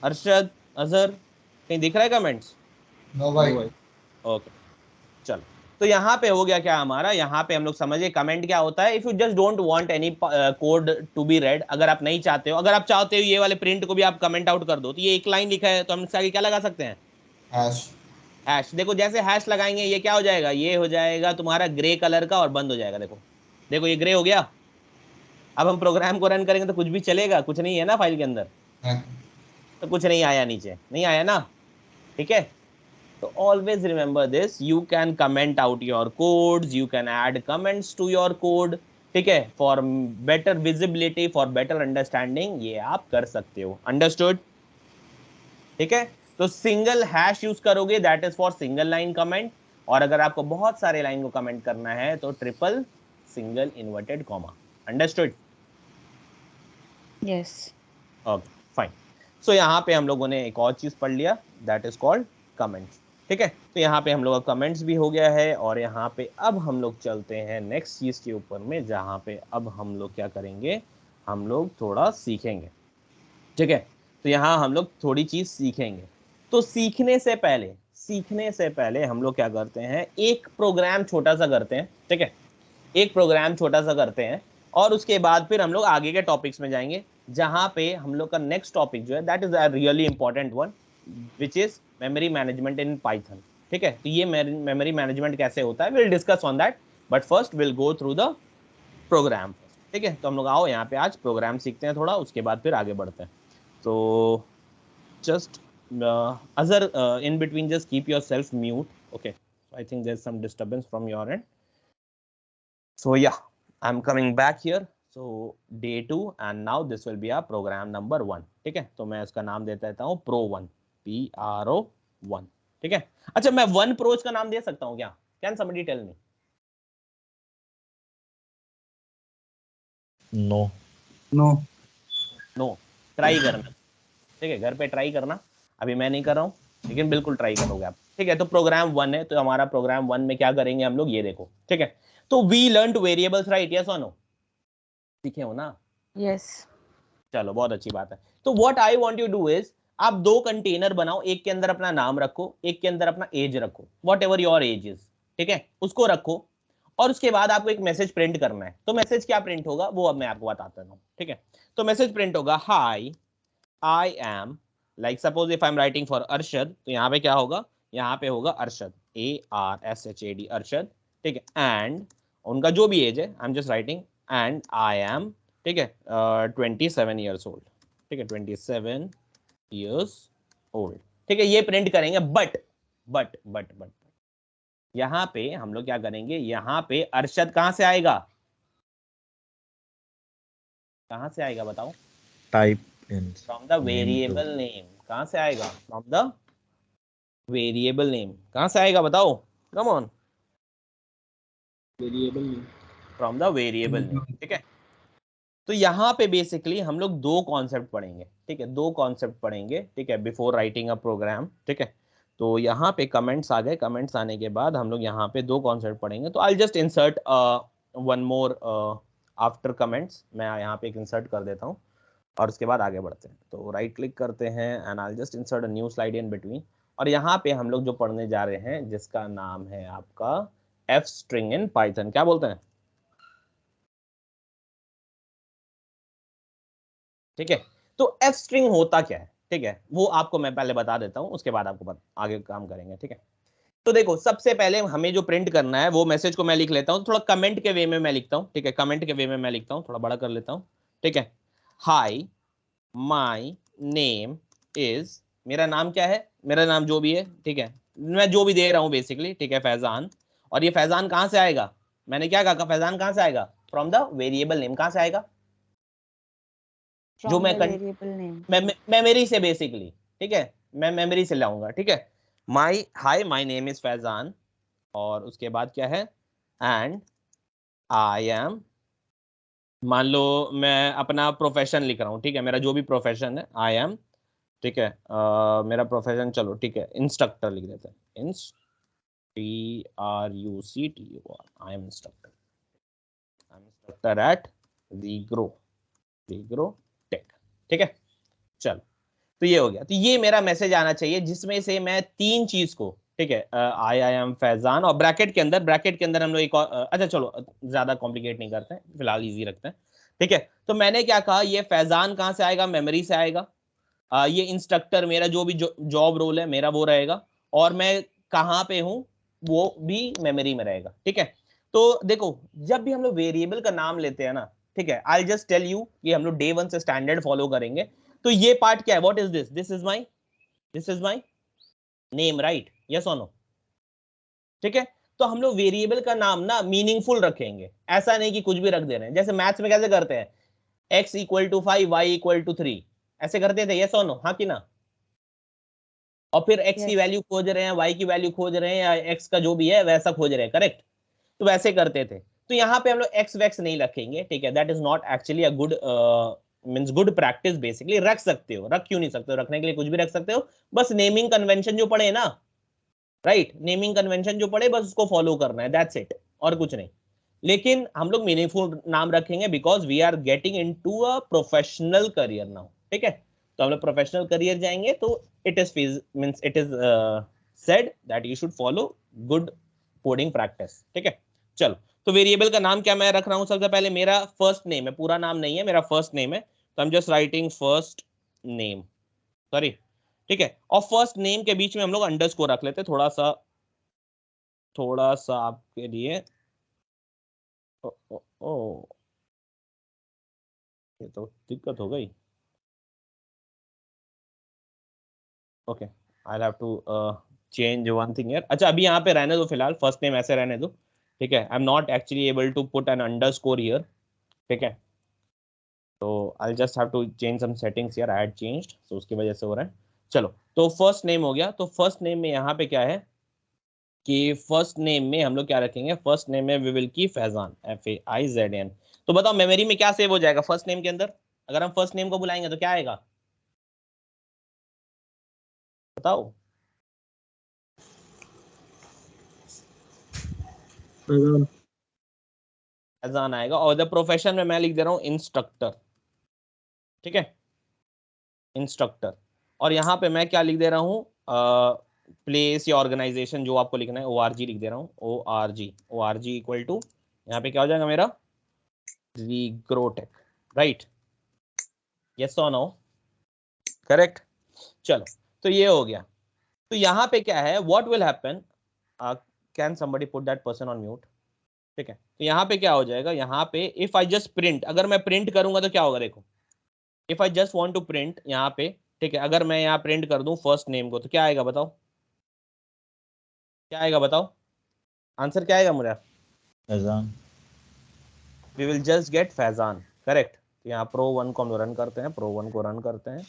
Arshad, Azhar, कहीं दिख रहा है कमेंट्स? नो भाई। ओके, चलो। तो यहाँ पे हो गया क्या हमारा, यहाँ पे हम लोग समझे कमेंट क्या होता है। If you just don't want any code to be read, अगर आप नहीं चाहते हो, अगर आप चाहते हो ये वाले प्रिंट को भी आप कमेंट आउट कर दो, तो ये एक लाइन लिखा है तो हम इसके आगे क्या लगा सकते हैं? हैश। हैश। देखो जैसे हैश लगाएंगे ये क्या हो जाएगा, ये हो जाएगा तुम्हारा ग्रे कलर का और बंद हो जाएगा। देखो देखो ये ग्रे हो गया। अब हम प्रोग्राम को रन करेंगे तो कुछ भी चलेगा? कुछ नहीं है ना फाइल के अंदर, तो कुछ नहीं आया, नीचे नहीं आया ना, ठीक है। So always remember this, you can comment out your codes, you can add comments to your code, ठीक है, for better visibility, for better understanding, ये आप कर सकते हो। Understood? ठीक है, तो सिंगल हैश यूज करोगे, that is for single line comment, और अगर आपको बहुत सारे लाइन को कमेंट करना है तो triple single inverted comma. Understood? Yes. Okay fine. So यहाँ पे हम लोगों ने एक और चीज पढ़ लिया, दैट इज कॉल्ड कमेंट्स। ठीक है, तो यहाँ पे हम लोग का कमेंट्स भी हो गया है, और यहाँ पे अब हम लोग चलते हैं नेक्स्ट चीज के ऊपर में, जहाँ पे अब हम लोग क्या करेंगे, हम लोग थोड़ा सीखेंगे। ठीक है, तो यहाँ हम लोग थोड़ी चीज सीखेंगे। तो सीखने से पहले हम लोग क्या करते हैं, एक प्रोग्राम छोटा सा करते हैं। ठीक है, एक प्रोग्राम छोटा सा करते हैं, और उसके बाद फिर हम लोग आगे के टॉपिक्स में जाएंगे, जहां पे हम लोग का नेक्स्ट टॉपिक जो है that is a really important one, which is memory management in Python. ठीक है, तो ये मेमोरी मैनेजमेंट कैसे होता है, we'll discuss on that, but first we'll go through the program. ठीक है, तो हम लोग आओ यहाँ पे आज प्रोग्राम सीखते हैं थोड़ा, उसके बाद फिर आगे बढ़ते हैं। तो just Azhar, in between just keep yourself mute. Okay, so I think there's some disturbance from your end. So yeah, I'm coming back here. So day 2 and now this will be our program number 1. ठीक है, तो मैं इसका नाम दे देता हूँ Pro1, PRO1। ठीक है, अच्छा मैं 1 Pros का नाम दे सकता हूँ क्या? Can somebody tell me? No no. No, try करना। ठीक है, घर पे ट्राई करना, अभी मैं नहीं कर रहा हूँ, लेकिन बिल्कुल ट्राई करोगे आप। ठीक है, तो प्रोग्राम 1 है, तो हमारा प्रोग्राम 1 में क्या करेंगे हम लोग, ये देखो। ठीक है, तो we learn variables, right? Yes और नो? सीखे हो ना? Yes. चलो बहुत अच्छी बात है। तो what I want you do is, आप 2 कंटेनर बनाओ, एक के अंदर अपना नाम रखो, एक के अंदर अपना एज रखो, what ever your age is. ठीक है, उसको रखो, और उसके बाद आपको एक मैसेज प्रिंट करना है। तो मैसेज क्या प्रिंट होगा वो अब मैं आपको बताता हूँ। ठीक है, तो मैसेज प्रिंट होगा, high I M, like suppose if I am writing for Arshad, तो यहाँ पे क्या होगा, यहाँ पे होगा अरशद, ARSHAD, अरशद। ठीक है, एंड उनका जो भी एज है, I am just writing, and I M, ठीक है, 27 ईयर्स ओल्ड। ठीक है, 27 ईयर्स ओल्ड। ठीक है, ये प्रिंट करेंगे, बट यहाँ पे हम लोग क्या करेंगे, यहाँ पे अरशद कहाँ से आएगा, कहाँ से आएगा बताओ? Type in from the variable name. कहाँ से आएगा? From the variable name. कहाँ से आएगा बताओ? Come on, variable name. From the variable name. ठीक है, तो यहाँ पे बेसिकली हम लोग 2 कॉन्सेप्ट पढ़ेंगे। ठीक है, 2 कॉन्सेप्ट पढ़ेंगे। ठीक है, बिफोर राइटिंग अ प्रोग्राम। ठीक है, तो यहाँ पे कमेंट्स आ गए, कमेंट्स आने के बाद हम लोग यहाँ पे 2 कॉन्सेप्ट पढ़ेंगे। तो I just insert one more after comments, मैं यहाँ पे एक इंसर्ट कर देता हूँ, और उसके बाद आगे बढ़ते हैं। तो राइट क्लिक करते हैं and I just insert a new slide in between, और यहाँ पे हम लोग जो पढ़ने जा रहे हैं जिसका नाम है आपका एफ स्ट्रिंग इन पाइथन। क्या बोलते हैं? ठीक है, तो एफ स्ट्रिंग होता क्या है? ठीक है, वो आपको मैं पहले बता देता हूँ, उसके बाद आपको आगे काम करेंगे। ठीक है, तो देखो सबसे पहले हमें जो प्रिंट करना है वो मैसेज को मैं लिख लेता हूँ, थोड़ा कमेंट के वे में मैं लिखता हूँ। ठीक है, कमेंट के वे में मैं लिखता हूँ, थोड़ा बड़ा कर लेता हूँ। ठीक है, हाई माई नेम इज, मेरा नाम क्या है, मेरा नाम जो भी है, ठीक है, मैं जो भी दे रहा हूँ बेसिकली। ठीक है, फैजान, और ये फैजान कहाँ से आएगा, मैंने क्या कहा, फैजान कहाँ से आएगा? From the variable name. कहाँ से आएगा? जो From मैं the variable name. मेमोरी से बेसिकली। ठीक है, मैं मेमोरी से लाऊंगा। ठीक है, my hi my name is Faizan, और उसके बाद क्या है, एंड आई एम, मान लो मैं अपना प्रोफेशन लिख रहा हूँ। ठीक है, मेरा जो भी प्रोफेशन है, आई एम, ठीक है, मेरा प्रोफेशन, चलो ठीक है, इंस्ट्रक्टर लिख देते हैं, INSTRUCTOR, I am instructor, at Regrow Tech, ठीक है। चलो, तो ये हो गया। तो ये मेरा मैसेज आना चाहिए जिसमें से मैं तीन चीज को, ठीक है, आई एम फैजान, और ब्रैकेट के अंदर हम लोग एक और, अच्छा चलो ज्यादा कॉम्प्लिकेट नहीं करते हैं, फिलहाल इजी रखते हैं, ठीक है। तो मैंने क्या कहा, ये फैजान कहाँ से आएगा, मेमोरी से आएगा। ये इंस्ट्रक्टर मेरा जो भी जॉब रोल है मेरा वो रहेगा, और मैं कहाँ पे हूँ वो भी मेमोरी में रहेगा, ठीक है। तो देखो, जब भी हम लोग वेरिएबल का नाम लेते हैं ना, ठीक है, आई जस्ट टेल यू कि हम लोग डे 1 से स्टैंडर्ड फॉलो करेंगे। तो ये पार्ट क्या है, what is this, this is my name, right, yes और नो, ठीक है। तो हम लोग वेरिएबल का नाम ना मीनिंगफुल रखेंगे, ऐसा नहीं कि कुछ भी रख दे रहे हैं। जैसे मैथ्स में कैसे करते हैं, x equal to 5, y equal to 3, ऐसे करते थे, यस और नो, हाँ कि ना। और फिर x की Yes. वैल्यू खोज रहे हैं, y की वैल्यू खोज रहे हैं, या x का जो भी है वैसा खोज रहे हैं, करेक्ट। तो वैसे करते थे। तो यहाँ पे हम लोग एक्स वैक्स नहीं रखेंगे, ठीक है, that is not actually a good means good practice. Basically रख सकते हो, रख क्यों नहीं सकते हो, रखने के लिए कुछ भी रख सकते हो, बस नेमिंग कन्वेंशन जो पढ़े ना, राइट, नेमिंग कन्वेंशन जो पढ़े बस उसको फॉलो करना है, दैट्स इट, और कुछ नहीं। लेकिन हम लोग मीनिंगफुल नाम रखेंगे because we are getting into a professional career now, ठीक है। तो हम लोग प्रोफेशनल करियर जाएंगे, तो it is means it is said that you should follow good coding practice, ठीक है। चलो, तो वेरिएबल का नाम क्या मैं रख रहा हूँ, सबसे पहले मेरा फर्स्ट नेम है, पूरा नाम नहीं है, मेरा फर्स्ट नेम है, तो I am just writing first name, sorry, ठीक है। और फर्स्ट नेम के बीच में हम लोग अंडरस्कोर रख लेते, थोड़ा सा आपके लिए, ओ, ओ, ओ, ये तो दिक्कत हो गई, okay, I have to change one thing here. अच्छा, अभी यहाँ पे रहने दो, फिलहाल फर्स्ट नेम ऐसे रहने दो, ठीक है। I am not actually able to put an underscore here, ठीक है। तो I just have to change some settings here, I had changed, तो उसकी वजह से हो रहा है। चलो, तो फर्स्ट नेम हो गया। तो फर्स्ट नेम में यहाँ पे क्या है कि फर्स्ट नेम में हम लोग क्या रखेंगे, फर्स्ट नेम में वी विल की फैजान, FAIZAN। तो बताओ मेमोरी में क्या सेव हो जाएगा फर्स्ट नेम के अंदर, अगर हम फर्स्ट नेम को बुलाएंगे तो क्या आएगा, बताओ। फैजान आएगा, और द प्रोफेशन में मैं लिख दे रहा हूँ इंस्ट्रक्टर, ठीक है, इंस्ट्रक्टर। और यहाँ पे मैं क्या लिख दे रहा हूँ, प्लेस या ऑर्गेनाइजेशन जो आपको लिखना है, ORG लिख दे रहा हूँ, ORG इक्वल टू, यहाँ पे क्या हो जाएगा मेरा, रीग्रोटेक, राइट, यस और नो, करेक्ट। चलो, तो ये हो गया। तो यहाँ पे क्या है, what will happen, can somebody put that person on mute, ठीक है। तो यहाँ पे क्या हो जाएगा, यहाँ पे इफ आई जस्ट प्रिंट, अगर मैं प्रिंट करूंगा तो क्या होगा, देखो, if I just want to print यहाँ पे, ठीक है, अगर मैं यहाँ प्रिंट कर दूं फर्स्ट नेम को, तो क्या आएगा बताओ, क्या आएगा बताओ, आंसर क्या आएगा मेरा, Faizan. We will just get Faizan, correct. तो यहाँ pro1 को हम रन करते हैं, pro1 को रन करते हैं,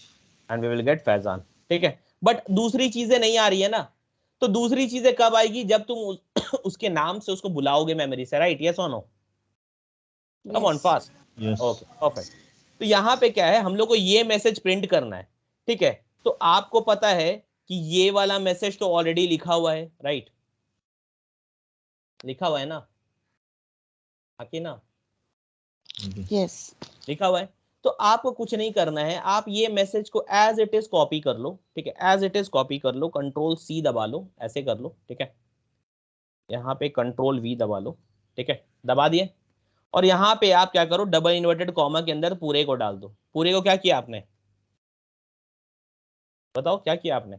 and we will get Faizan, ठीक है। बट दूसरी चीजें नहीं आ रही है ना, तो दूसरी चीजें कब आएगी, जब तुम उसके नाम से उसको बुलाओगे मेमोरी से, राइट, यस और no, come on Yes. Fast, yes. Okay perfect. तो यहाँ पे क्या है, हम लोग को ये मैसेज प्रिंट करना है, ठीक है। तो आपको पता है कि ये वाला मैसेज तो ऑलरेडी लिखा हुआ है, राइट, लिखा हुआ है ना, आके ना, Yes. लिखा हुआ है। तो आपको कुछ नहीं करना है, आप ये मैसेज को एज इट इज कॉपी कर लो, ठीक है, एज इट इज कॉपी कर लो, Ctrl+C दबा लो, ऐसे कर लो, ठीक है। यहाँ पे Ctrl+V दबा लो, ठीक है, दबा दिए। और यहाँ पे आप क्या करो, डबल इन्वर्टेड कॉमा के अंदर पूरे को डाल दो। पूरे को क्या किया आपने, बताओ क्या किया आपने।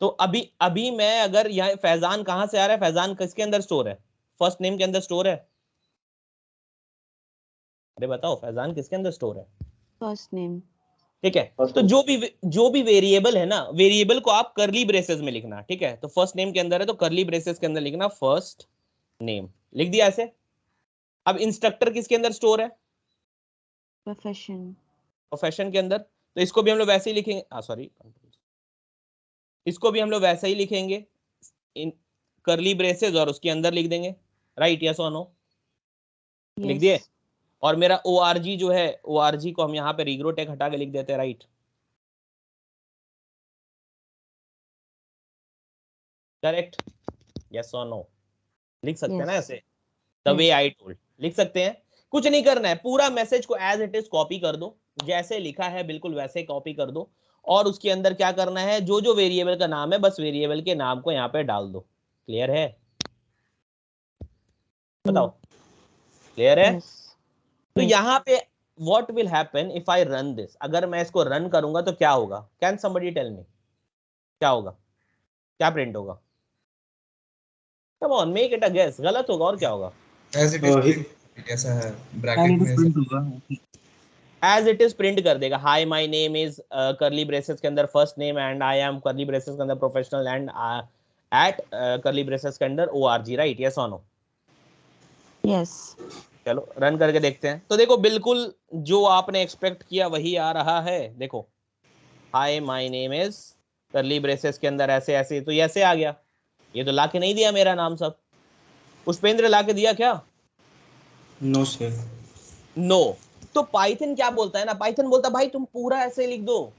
तो अभी अभी मैं अगर यहाँ फैजान कहाँ से आ रहा है, फैजान किसके अंदर स्टोर है, फर्स्ट नेम के अंदर स्टोर है, अरे बताओ फैजान किसके अंदर स्टोर है, First name. ठीक है। तो जो भी वेरिएबल है ना, वेरिएबल को आप करली ब्रेसेस में लिखना, ठीक है। तो फर्स्ट नेम के अंदर है तो करली ब्रेसेस के अंदर लिखना फर्स्ट नेम, लिख दिया ऐसे। अब इंस्ट्रक्टर किसके अंदर स्टोर है, Profession. प्रोफेशन के अंदर, तो इसको भी हम लोग वैसे ही लिखेंगे, सॉरी, इसको भी हम लोग वैसे ही लिखेंगे, इन करली ब्रेसेस और उसके अंदर लिख देंगे, राइट, यस और नो, लिख दिए। Yes. और मेरा ORG जो है, ORG को हम यहाँ पे रीग्रोटेक हटा के लिख देते हैं, राइट, करेक्ट, यस और नो, लिख सकते हैं ना Yes. ऐसे। द वे आई टोल्ड लिख सकते हैं। कुछ नहीं करना है, पूरा मैसेज को एज इट इज कॉपी कर दो, जैसे लिखा है बिल्कुल वैसे कॉपी कर दो, और उसके अंदर क्या करना है, जो जो वेरिएबल का नाम है बस वेरिएबल के नाम को यहाँ पे डाल दो। क्लियर है? बताओ क्लियर है? Yes. तो Yes. यहाँ पे what will happen if I run this, अगर मैं इसको रन करूंगा तो क्या होगा? कैन समबडी टेल मी क्या होगा, क्या प्रिंट होगा? Come on make it a guess, गलत होगा और क्या होगा? एज इट इज ऐसा है ब्रैकेट में एज इट इज प्रिंट कर देगा। Hi my name is curly braces के अंदर first name and I am curly braces के अंदर professional and at curly braces के अंदर ORG, राइट? यस और नो? Yes. चलो रन करके देखते हैं। तो देखो बिल्कुल जो आपने एक्सपेक्ट किया वही आ रहा है। देखो हाय my name is curly braces के अंदर ऐसे ऐसे, तो ऐसे आ गया। ये तो लाके नहीं दिया मेरा नाम सब। पुष्पेंद्र लाके दिया क्या? No sir. नो। तो पाइथन क्या बोलता है ना, पाइथन बोलता है भाई तुम पूरा ऐसे लिख दो,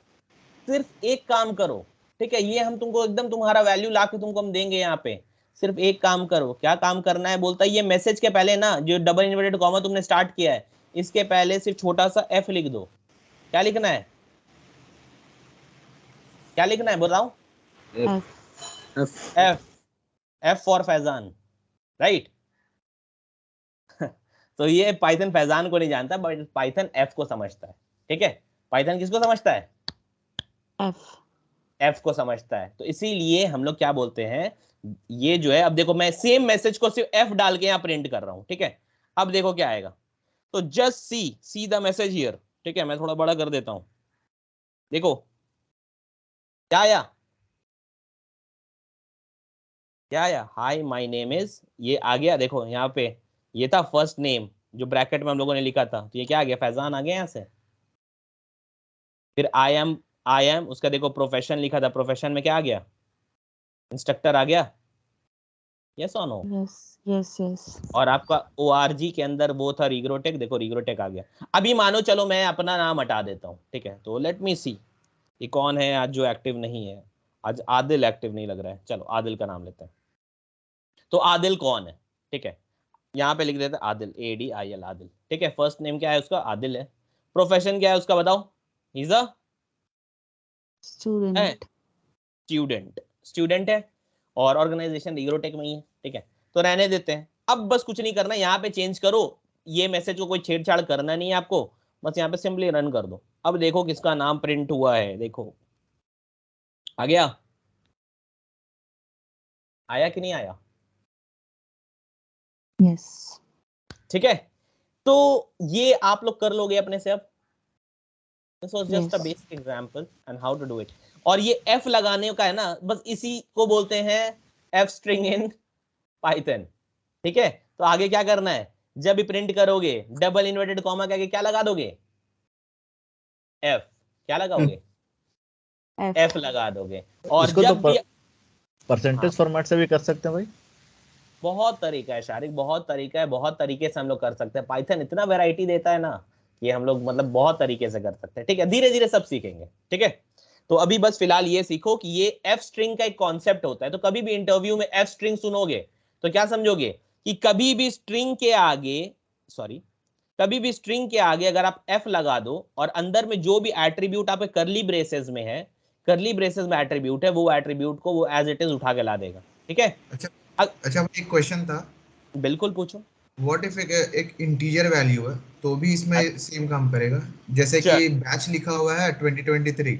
सिर्फ एक काम करो, ठीक है? ये हम तुमको एकदम तुम्हारा वैल्यू ला के तुमको हम देंगे यहाँ पे, सिर्फ एक काम करो। क्या काम करना है? बोलता है ये मैसेज के पहले ना जो डबल इन्वर्टेड कॉमा तुमने स्टार्ट किया है, इसके पहले सिर्फ छोटा सा f लिख दो। क्या लिखना है? क्या लिखना है बताओ? F for Faizan, right? तो ये पाइथन फैजान को नहीं जानता, बट पाइथन F को समझता है, ठीक है? पाइथन किसको समझता है? F को समझता है। तो इसीलिए हम लोग क्या बोलते हैं, ये जो है, अब देखो मैं सेम मैसेज को सिर्फ F डाल के यहाँ प्रिंट कर रहा हूँ, ठीक है? अब देखो क्या आएगा। तो just see the message here, ठीक है? मैं थोड़ा बड़ा कर देता हूँ। देखो क्या आया, क्या आया? हाय माय नेम इज, ये आ गया। देखो यहाँ पे ये था फर्स्ट नेम जो ब्रैकेट में हम लोगों ने लिखा था, तो ये क्या आ गया? फैजान आ गया यहाँ से। फिर आई एम उसका देखो प्रोफेशन लिखा था, प्रोफेशन में क्या आ गया? इंस्ट्रक्टर आ गया। यस और नो? Yes. Yes. Yes. और आपका ORG के अंदर वो था रिग्रोटेक, देखो रिग्रोटेक आ गया। अभी मानो चलो मैं अपना नाम हटा देता हूँ, ठीक है? तो लेट मी सी ये कौन है आज जो एक्टिव नहीं है। आज आदिल एक्टिव नहीं लग रहा है, चलो आदिल का नाम लेते हैं। तो आदिल कौन है, ठीक है? यहाँ पे लिख देते हैं आदिल, ADIL आदिल, ठीक है? फर्स्ट नेम क्या है उसका? आदिल है। प्रोफेशन क्या है उसका बताओ? He is a Student. Student है, और ऑर्गेनाइजेशन रिग्रोटेक में ही है, ठीक है? तो रहने देते हैं। अब बस कुछ नहीं करना, यहाँ पे चेंज करो, ये मैसेज को कोई छेड़छाड़ करना नहीं है आपको, बस यहाँ पे सिंपली रन कर दो। अब देखो किसका नाम प्रिंट हुआ है, देखो आ गया, आया कि नहीं आया? Yes. ठीक है? तो ये आप लोग कर लोगे अपने से। अब this was just a Yes. Basic example and how to do it. और ये F लगाने का है ना, बस इसी को बोलते हैं F स्ट्रिंग इन पाइथन, ठीक है? तो आगे क्या करना है, जब भी प्रिंट करोगे डबल इन्वर्टेड कॉमा के आगे क्या लगा दोगे? F। क्या लगाओगे? F लगा दोगे। और इसको जब तो भी परसेंटेज फॉर्मेट से भी कर सकते हैं भाई। बहुत तरीका है शारिक, बहुत तरीका है, बहुत तरीके से हम लोग कर सकते हैं। पाइथन इतना वैरायटी देता है ना कि हम लोग मतलब बहुत तरीके से कर सकते हैं, ठीक है? धीरे धीरे सब सीखेंगे, ठीक है? तो अभी बस फिलहाल ये सीखो कि ये F स्ट्रिंग का एक कॉन्सेप्ट होता है। तो कभी भी इंटरव्यू में F स्ट्रिंग सुनोगे तो क्या समझोगे कि कभी भी स्ट्रिंग के आगे, सॉरी, कभी भी स्ट्रिंग के आगे अगर आप F लगा दो और अंदर में जो भी एट्रीब्यूट आपके करली ब्रेसेस में है, करली ब्रेसेस में एट्रीब्यूट है, वो एट्रीब्यूट को वो एज इट इज उठा के ला देगा, ठीक है? अच्छा एक क्वेश्चन था, बिल्कुल पूछो। व्हाट इफ एक इंटीजर वैल्यू है तो भी इसमें सेम काम करेगा, जैसे कि बैच लिखा हुआ है 2023।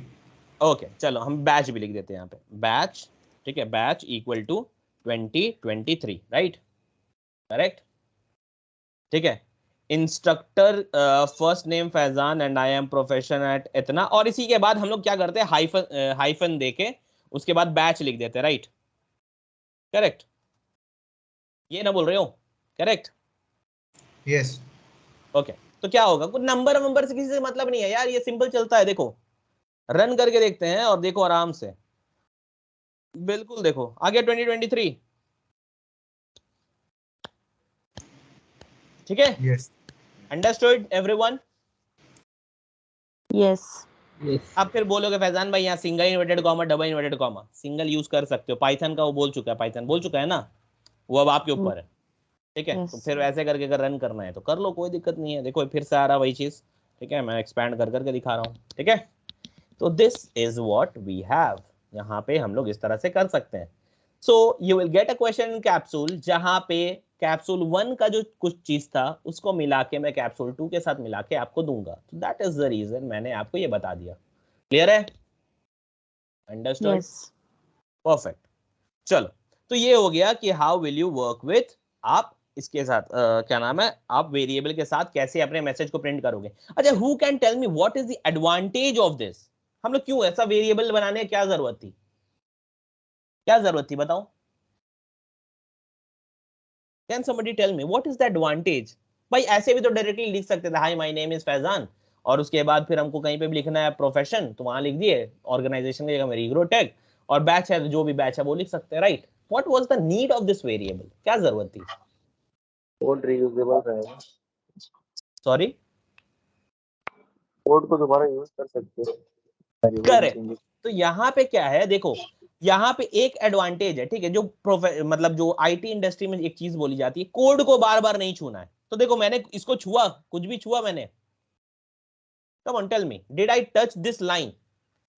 ओके चलो हम बैच भी लिख देते हैं यहाँ पे, बैच, ठीक है? Batch equal to 2023, right? Correct, ठीक है? Instructor first name Faizan and I am profession at इतना, और इसी के बाद हम लोग क्या करते हैं, हाइफन देके उसके बाद बैच लिख देते हैं, राइट? करेक्ट, ये ना बोल रहे हो? Correct, yes. ओके। तो क्या होगा, कुछ नंबर से किसी से मतलब नहीं है यार, ये सिंपल चलता है। देखो रन करके देखते हैं और देखो आराम से, बिल्कुल देखो आ गया 2023, ठीक है? यस। Understood everyone? Yes. आप फिर बोलोगे फैजान भाई यहाँ single inverted comma double inverted comma single use कर सकते हो, पाइथन का वो बोल चुका है, पाइथन बोल चुका है ना, वो अब आपके ऊपर है, ठीक है। Yes. तो फिर वैसे करके अगर रन करना है तो कर लो, कोई दिक्कत नहीं है। देखो फिर से आ रहा वही चीज, ठीक है, मैं एक्सपैंड कर करके दिखा रहा हूँ, ठीक है। तो this is what we have, यहाँ पे हम लोग इस तरह से कर सकते हैं। So you will get a question in capsule, जहां पे कैप्सूल 1 का जो कुछ चीज था उसको मिला के मैं कैप्सूल 2 के साथ मिला के आपको दूंगा। तो दैट इज द रीजन मैंने आपको ये बता दिया। क्लियर है? अंडरस्टूड? Yes. परफेक्ट। चलो, तो ये हो गया कि how will you work with, आप इसके साथ क्या नाम है, आप वेरिएबल के साथ कैसे अपने मैसेज को प्रिंट करोगे। अच्छा, who can tell me what is the advantage of this? हम लोग क्यों ऐसा वेरिएबल बनाने की क्या जरूरत थी, क्या जरूरत थी बताओ? Can somebody tell me what is the advantage? भाई ऐसे भी तो डायरेक्टली लिख सकते थे, hi my name is Faizan, और उसके बाद फिर हमको कहीं पे भी लिखना है प्रोफेशन तो वहां लिख दिए, ऑर्गेनाइजेशन की जगह मेरी इग्रोटेक, और बैच है तो जो भी बैच है वो लिख सकते हैं, right? What was the need of this variable? क्या जरूरत थी? कोड रीयूजेबल रहेगा, सॉरी, कोड को दोबारा यूज कर सकते हो। करेक्ट। तो यहाँ पे क्या है, देखो यहाँ पे एक एडवांटेज है, ठीक है, जो मतलब जो आईटी इंडस्ट्री में एक चीज बोली जाती है, कोड को बार बार नहीं छूना है। तो देखो मैंने इसको छुआ, कुछ भी छुआ मैंने? Come on tell me, did I touch this line?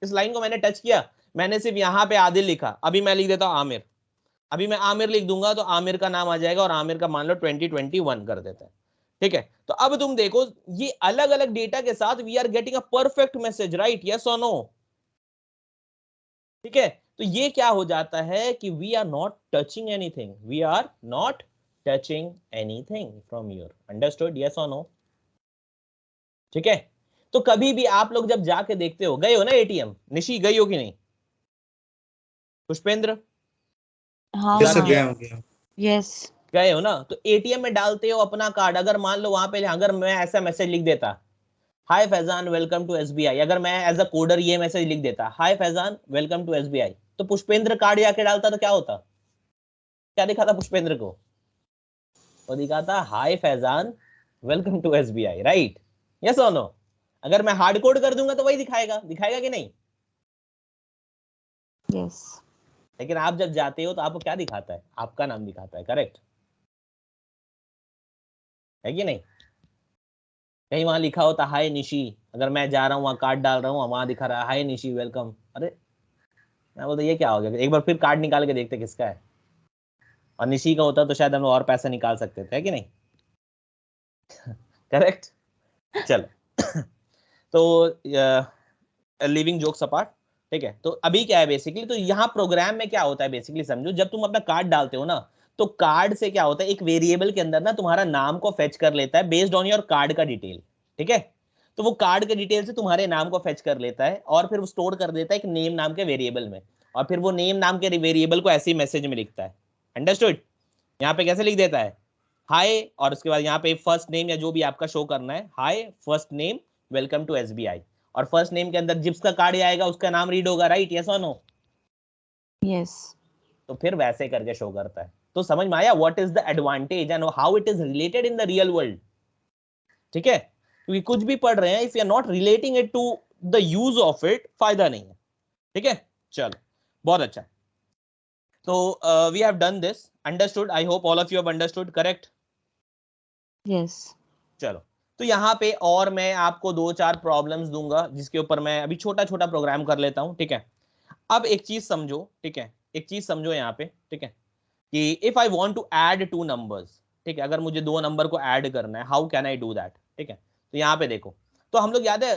इस लाइन को मैंने टच किया? मैंने सिर्फ यहाँ पे आदिल लिखा, अभी मैं लिख देता हूँ आमिर, अभी मैं आमिर लिख दूंगा तो आमिर का नाम आ जाएगा, और आमिर का मान लो 2021 कर देता है, ठीक है। तो अब तुम देखो ये अलग अलग डेटा के साथ we are getting a perfect message, right? Yes और नो? ठीक है। तो ये क्या हो जाता है कि we are not touching anything, we are not touching anything from your, understood? Yes और नो? ठीक है। तो कभी भी आप लोग जब जाके देखते हो, गए हो ना एटीएम, निशी गई हो कि नहीं? पुष्पेंद्र हाँ जैसे हाँ, गया हो गया। yes. गए हो ना? तो एटीएम में डालते हो अपना कार्ड, अगर मान लो वहां पे अगर मैं ऐसा मैसेज लिख देता, हाय फैजान वेलकम टू एसबीआई, अगर मैं एज अ कोडर ये मैसेज लिख देता, हाय फैजान वेलकम टू एसबीआई, तो पुष्पेंद्र कार्ड जाके डालता तो क्या होता? क्या दिखाता पुष्पेंद्र को? वो दिखाता hi Faizan welcome to SBI, right? Yes और नो? अगर मैं हार्ड कोड कर दूंगा तो वही दिखाएगा, दिखाएगा कि नहीं? Yes. लेकिन आप जब जाते हो तो आपको क्या दिखाता है? आपका नाम दिखाता है, करेक्ट है कि नहीं? कहीं वहां लिखा होता हाय निशी, अगर मैं जा रहा हूँ वहां कार्ड डाल रहा हूँ, वहां दिखा रहा है हाय निशी वेलकम, अरे मैं बोलता ये क्या हो गया, एक बार फिर कार्ड निकाल के देखते किसका है, और निशी का होता तो शायद हम और पैसा निकाल सकते थे, है कि नहीं? करेक्ट। चलो तो लिविंग जोक्स अपार्ट, ठीक है। तो अभी क्या है बेसिकली, तो यहाँ प्रोग्राम में क्या होता है बेसिकली समझो, जब तुम अपना कार्ड डालते हो ना, तो कार्ड से क्या होता है, एक वेरिएबल के अंदर ना तुम्हारा नाम को फेच कर लेता है बेस्ड ऑन योर कार्ड का डिटेल, ठीक है। तो वो कार्ड के डिटेल से तुम्हारे नाम को फेच कर लेता है, और फिर वो स्टोर कर देता है एक नेम नाम के वेरिएबल में, और फिर वो नेम नाम के वेरिएबल को ऐसे ही मैसेज में लिखता है, अंडरस्टूड? यहाँ पे कैसे लिख देता है, हाय, और उसके बाद यहाँ पे फर्स्ट नेम या जो भी आपका शो करना है, hi first name welcome to SBI, और फर्स्ट नेम के अंदर जिसका कार्ड आएगा उसका नाम रीड होगा, राइट? यस और नो? Yes. तो फिर वैसे करके शो करता है। तो समझ में आया what is the advantage and how it is related in the real world, ठीक है? क्योंकि कुछ भी पढ़ रहे हैं, if you are not relating it to the use of it, फायदा नहीं है, ठीक है। चलो, बहुत अच्छा। तो we have done this, understood? I hope all of you have understood, correct? Yes. चलो, तो यहाँ पे और मैं आपको 2-4 प्रॉब्लम्स दूंगा जिसके ऊपर मैं अभी छोटा छोटा प्रोग्राम कर लेता हूँ, ठीक है। अब एक चीज समझो, ठीक है, एक चीज समझो यहाँ पे, ठीक है, कि if I want to add 2 numbers, ठीक है, अगर मुझे 2 नंबर को ऐड करना है, how can I do that? ठीक है, तो यहाँ पे देखो, तो हम लोग याद है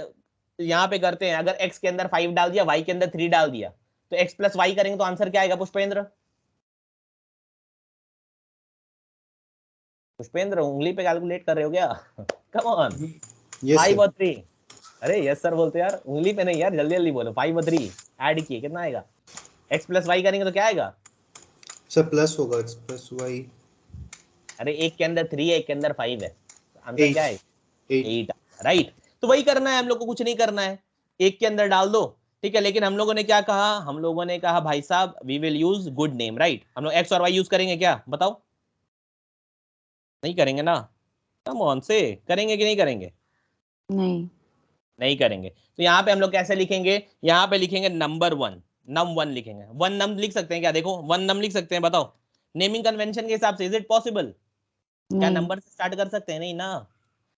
यहाँ पे करते हैं, अगर x के अंदर 5 डाल दिया, y के अंदर 3 डाल दिया, तो x प्लस वाई करेंगे तो आंसर क्या आएगा पुष्पेंद्र? पुष्पेंद्र उंगली पे कैलकुलेट कर रहे हो क्या? Come on, yes 5 sir. और 3, अरे यस सर बोलते यार, उंगली पे नहीं यार, जल्दी जल्दी बोलो। 5 और 3 ऐड किए कितना आएगा? x प्लस वाई करेंगे तो क्या आएगा? सर प्लस होगा, x प्लस वाई। अरे एक के अंदर 3 है, एक के अंदर 5 है, आंसर क्या है? 8, राइट? तो वही करना है हम लोग को, कुछ नहीं करना है, एक के अंदर डाल दो, ठीक है। लेकिन हम लोगों ने क्या कहा, हम लोगों ने कहा भाई साहब we will use good name, right? हम लोग एक्स और वाई यूज करेंगे क्या, बताओ? नहीं करेंगे ना? कम ऑन से, करेंगे कि नहीं करेंगे? नहीं. नहीं करेंगे। तो यहाँ पे हम लोग कैसे लिखेंगे, यहाँ पे लिखेंगे नंबर 1, num1 लिखेंगे। 1 num लिख सकते हैं क्या? देखो 1 num लिख सकते हैं, बताओ नेमिंग कन्वेंशन के हिसाब से, इज इट पॉसिबल? क्या नहीं, नंबर से स्टार्ट कर सकते हैं? नहीं ना।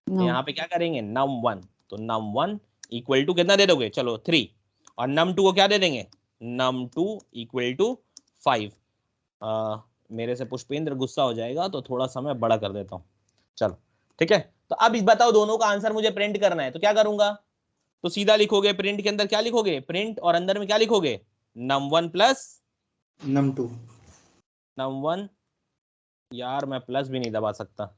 तो नो, यहाँ पे क्या करेंगे, num1, तो num1 इक्वल टू कितना दे दोगे, चलो 3, और num2 को क्या दे देंगे, num2 इक्वल टू 5। मेरे से पुष्पेंद्र गुस्सा हो जाएगा तो थोड़ा सा मैं बड़ा कर देता हूँ, चलो ठीक है। तो अब इस बताओ दोनों का आंसर मुझे प्रिंट करना है, तो क्या करूंगा, तो सीधा लिखोगे प्रिंट के अंदर क्या लिखोगे, प्रिंट, और अंदर में क्या लिखोगे, num1 प्लस num2। num1, यार मैं प्लस भी नहीं दबा सकता,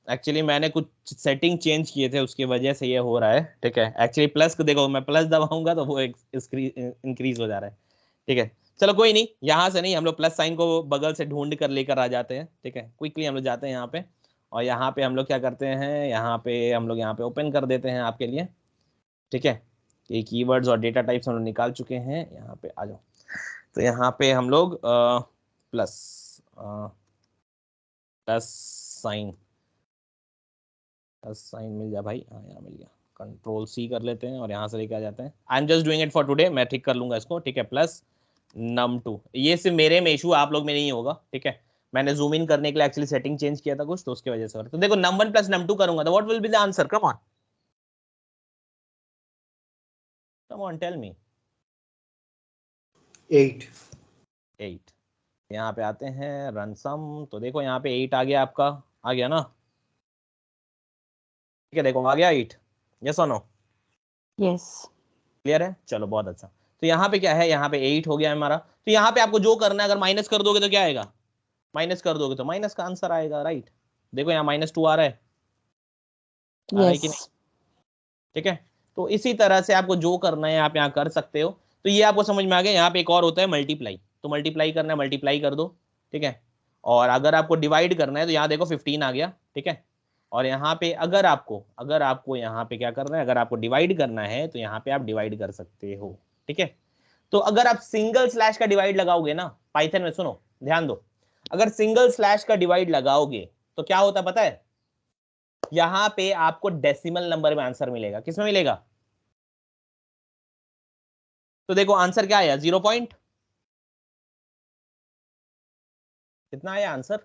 एक्चुअली मैंने कुछ सेटिंग चेंज किए थे उसकी वजह से ये हो रहा है, ठीक है। एक्चुअली प्लस को देखो, मैं प्लस दबाऊंगा तो वो इंक्रीज हो जा रहा है, ठीक है। चलो कोई नहीं, यहाँ से नहीं, हम लोग प्लस साइन को बगल से ढूंढ कर लेकर आ जाते हैं, ठीक है। क्विकली हम लोग जाते हैं यहाँ पे, और यहाँ पे हम लोग क्या करते हैं, यहाँ पे हम लोग यहाँ पे ओपन कर देते हैं आपके लिए, ठीक है। ये कीवर्ड्स और डेटा टाइप्स हम लोग निकाल चुके हैं, यहाँ पे आ जाओ। तो यहाँ पे हम लोग plus plus sign, plus sign मिल जाए भाई, हाँ यहाँ मिल गया, कंट्रोल सी कर लेते हैं और यहाँ से लेके आ जाते हैं। I am just doing it for today, मैं ठीक कर लूंगा इसको, ठीक है। प्लस num2, ये सिर्फ मेरे में इशू, आप लोग में नहीं होगा, ठीक है। मैंने जूम इन करने के लिए एक्चुअली सेटिंग चेंज किया था कुछ, तो उसकी वजह से। तो देखो num1 प्लस num2 करूंगा तो what will be the answer, come on tell me. 8। 8, यहाँ पे आते हैं रन सम, तो देखो यहाँ पे 8 आ गया आपका, आ गया ना, ठीक है। देखो आ गया 8, यस और नो, यस, क्लियर है, चलो बहुत अच्छा। तो यहाँ पे क्या है, यहाँ पे 8 हो गया है हमारा। तो यहाँ पे आपको जो करना है, अगर माइनस कर दोगे तो क्या आएगा, माइनस कर दोगे तो माइनस का आंसर आएगा, राइट। देखो यहाँ -2 आ रहा है, आ रहा है कि नहीं, यस, ठीक है। तो इसी तरह से आपको जो करना है आप यहाँ कर सकते हो। तो ये आपको समझ में आ गया। यहाँ पे एक और होता है मल्टीप्लाई, तो मल्टीप्लाई करना है, मल्टीप्लाई कर दो, ठीक है। और अगर आपको डिवाइड करना है तो यहाँ देखो 15 आ गया, ठीक है। और यहाँ पे अगर आपको यहाँ पे क्या करना है, अगर आपको डिवाइड करना है तो यहाँ पे आप डिवाइड कर सकते हो, ठीक है। तो अगर आप सिंगल स्लैश का डिवाइड लगाओगे ना पाइथन में, सुनो ध्यान दो, अगर सिंगल स्लैश का डिवाइड लगाओगे तो क्या होता है पता है, यहां पे आपको डेसिमल नंबर में आंसर मिलेगा। किसमें मिलेगा, तो देखो आंसर क्या आया, 0 पॉइंट, कितना आया आंसर,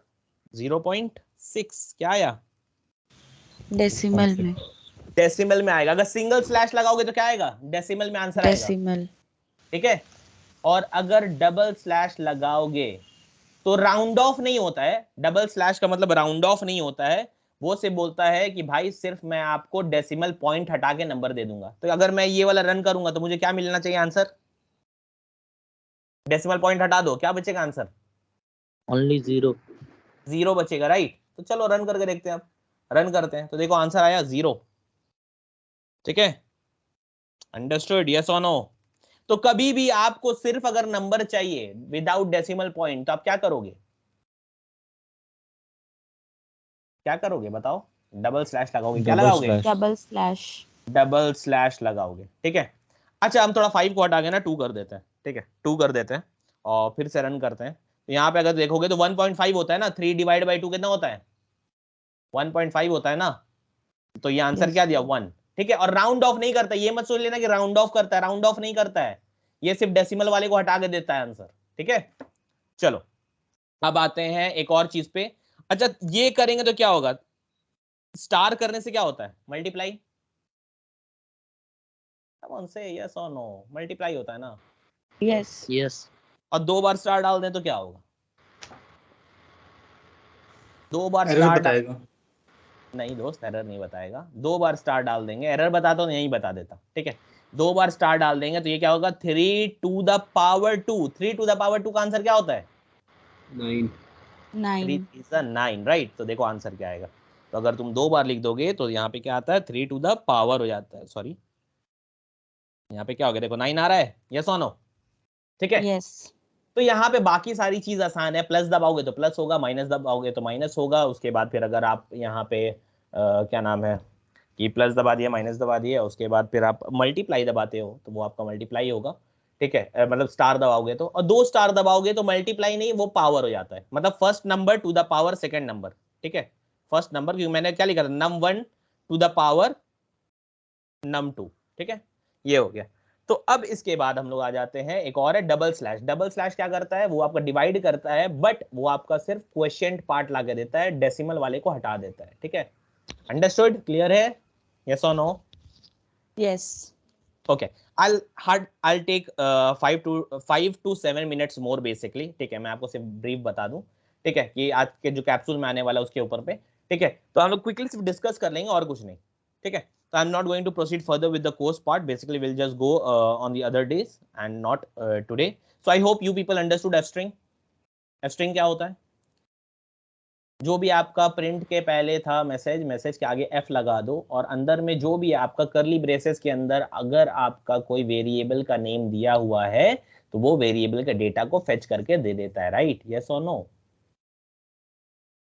0.6, क्या आया, डेसिमल में, डेसिमल में आएगा। अगर सिंगल स्लैश लगाओगे तो क्या आएगा, डेसिमल में आंसर आएगा, डेसिमल, ठीक है। और अगर डबल स्लैश लगाओगे तो राउंड ऑफ नहीं होता है, डबल स्लैश का मतलब राउंड ऑफ नहीं होता है, वो से बोलता है कि भाई सिर्फ मैं आपको डेसिमल पॉइंट हटा के नंबर दे दूंगा। तो अगर मैं ये वाला रन करूंगा तो मुझे क्या मिलना चाहिए आंसर, डेसिमल पॉइंट हटा दो, क्या बचेगा आंसर, ओनली 0 0 बचेगा, राइट। तो चलो रन करके देखते हैं, अब रन करते हैं, तो देखो आंसर आया 0, ठीक है। अंडरस्टूड, यस और नो। तो कभी भी आपको सिर्फ अगर नंबर चाहिए विदाउट डेसिमल पॉइंट तो आप क्या करोगे, क्या करोगे बताओ, डबल स्लैश लगाओगे, क्या लगाओगे, डबल स्लैश, डबल स्लैश लगाओगे, ठीक है। अच्छा हम थोड़ा 5 को हटा के ना 2 कर देते हैं, ठीक है, 2 कर देते हैं और फिर से रन करते हैं। तो यहाँ पे अगर देखोगे तो 1.5 होता है ना, 3 डिवाइड बाई 2 कितना होता है, 1.5 होता है ना। तो ये आंसर Yes. क्या दिया, 1, ठीक है। और राउंड ऑफ नहीं करता, ये मत सोच लेना कि राउंड ऑफ करता है, राउंड ऑफ नहीं करता है, ये सिर्फ डेसिमल वाले को हटा के देता है आंसर, ठीक है। चलो अब आते हैं एक और चीज पे। अच्छा ये करेंगे तो क्या होगा, स्टार करने से क्या होता है, मल्टीप्लाई, से यस और नो, मल्टीप्लाई होता है ना। यस, यस और 2 बार स्टार डाल दें तो क्या होगा, 2 बार एरर स्टार बताएगा। नहीं दोस्त, एरर नहीं बताएगा, 2 बार स्टार डाल देंगे, एरर बताता हूँ यही बता देता, ठीक है। 2 बार स्टार डाल देंगे तो ये क्या होगा, 3 to the power 2, 3 to the power 2 का आंसर क्या होता है, 9 9, 9, राइट। तो देखो आंसर क्या आएगा, तो अगर तुम 2 बार लिख दोगे तो यहाँ पे क्या आता है, 3 टू द पावर हो जाता है, सॉरी यहाँ पे क्या हो गया, देखो 9 आ रहा है, यस और नो, ठीक है। यस, तो यहाँ पे बाकी सारी चीज आसान है, प्लस दबाओगे तो प्लस होगा, माइनस दबाओगे तो माइनस होगा। उसके बाद फिर अगर आप यहाँ पे क्या नाम है कि प्लस दबा दिया, माइनस दबा दिया, उसके बाद फिर आप मल्टीप्लाई दबाते हो तो वो आपका मल्टीप्लाई होगा, ठीक है। मतलब स्टार दबाओगे तो, और 2 स्टार दबाओगे तो मल्टीप्लाई नहीं वो पावर हो जाता है, मतलब first number two the power second number, ठीक है। फर्स्ट नंबर, क्योंकि मैंने क्या लिखा था, num1 to the power num2, ठीक है, ये हो गया। तो अब इसके बाद हम लोग आ जाते हैं, एक और है डबल स्लैश। डबल स्लैश क्या करता है, वो आपका डिवाइड करता है, बट वो आपका सिर्फ क्वेश्चन पार्ट लाके देता है, डेसिमल वाले को हटा देता है। ठीक है, अंडरस्टूड, क्लियर है, यस और no? Yes. Okay, I'll take 5 to 7 minutes more basically. ठीक है, मैं आपको सिर्फ ब्रीफ बता दूं, ठीक है, कि आज के जो कैप्सूल में आने वाला उसके ऊपर पे, ठीक है, तो हम लोग क्विकली सिर्फ डिस्कस कर लेंगे और कुछ नहीं। ठीक है, so I'm not going to proceed further with the course part. Basically we'll just go on the other days and not today. So I hope you people understood F string. F string क्या होता है? जो भी आपका print के पहले था message, message के आगे एफ लगा दो, और अंदर में जो भी आपका करली ब्रेसेस के अंदर अगर आपका कोई वेरिएबल का नेम दिया हुआ है तो वो वेरिएबल के डेटा को फेच करके दे देता है, राइट? यस और नो?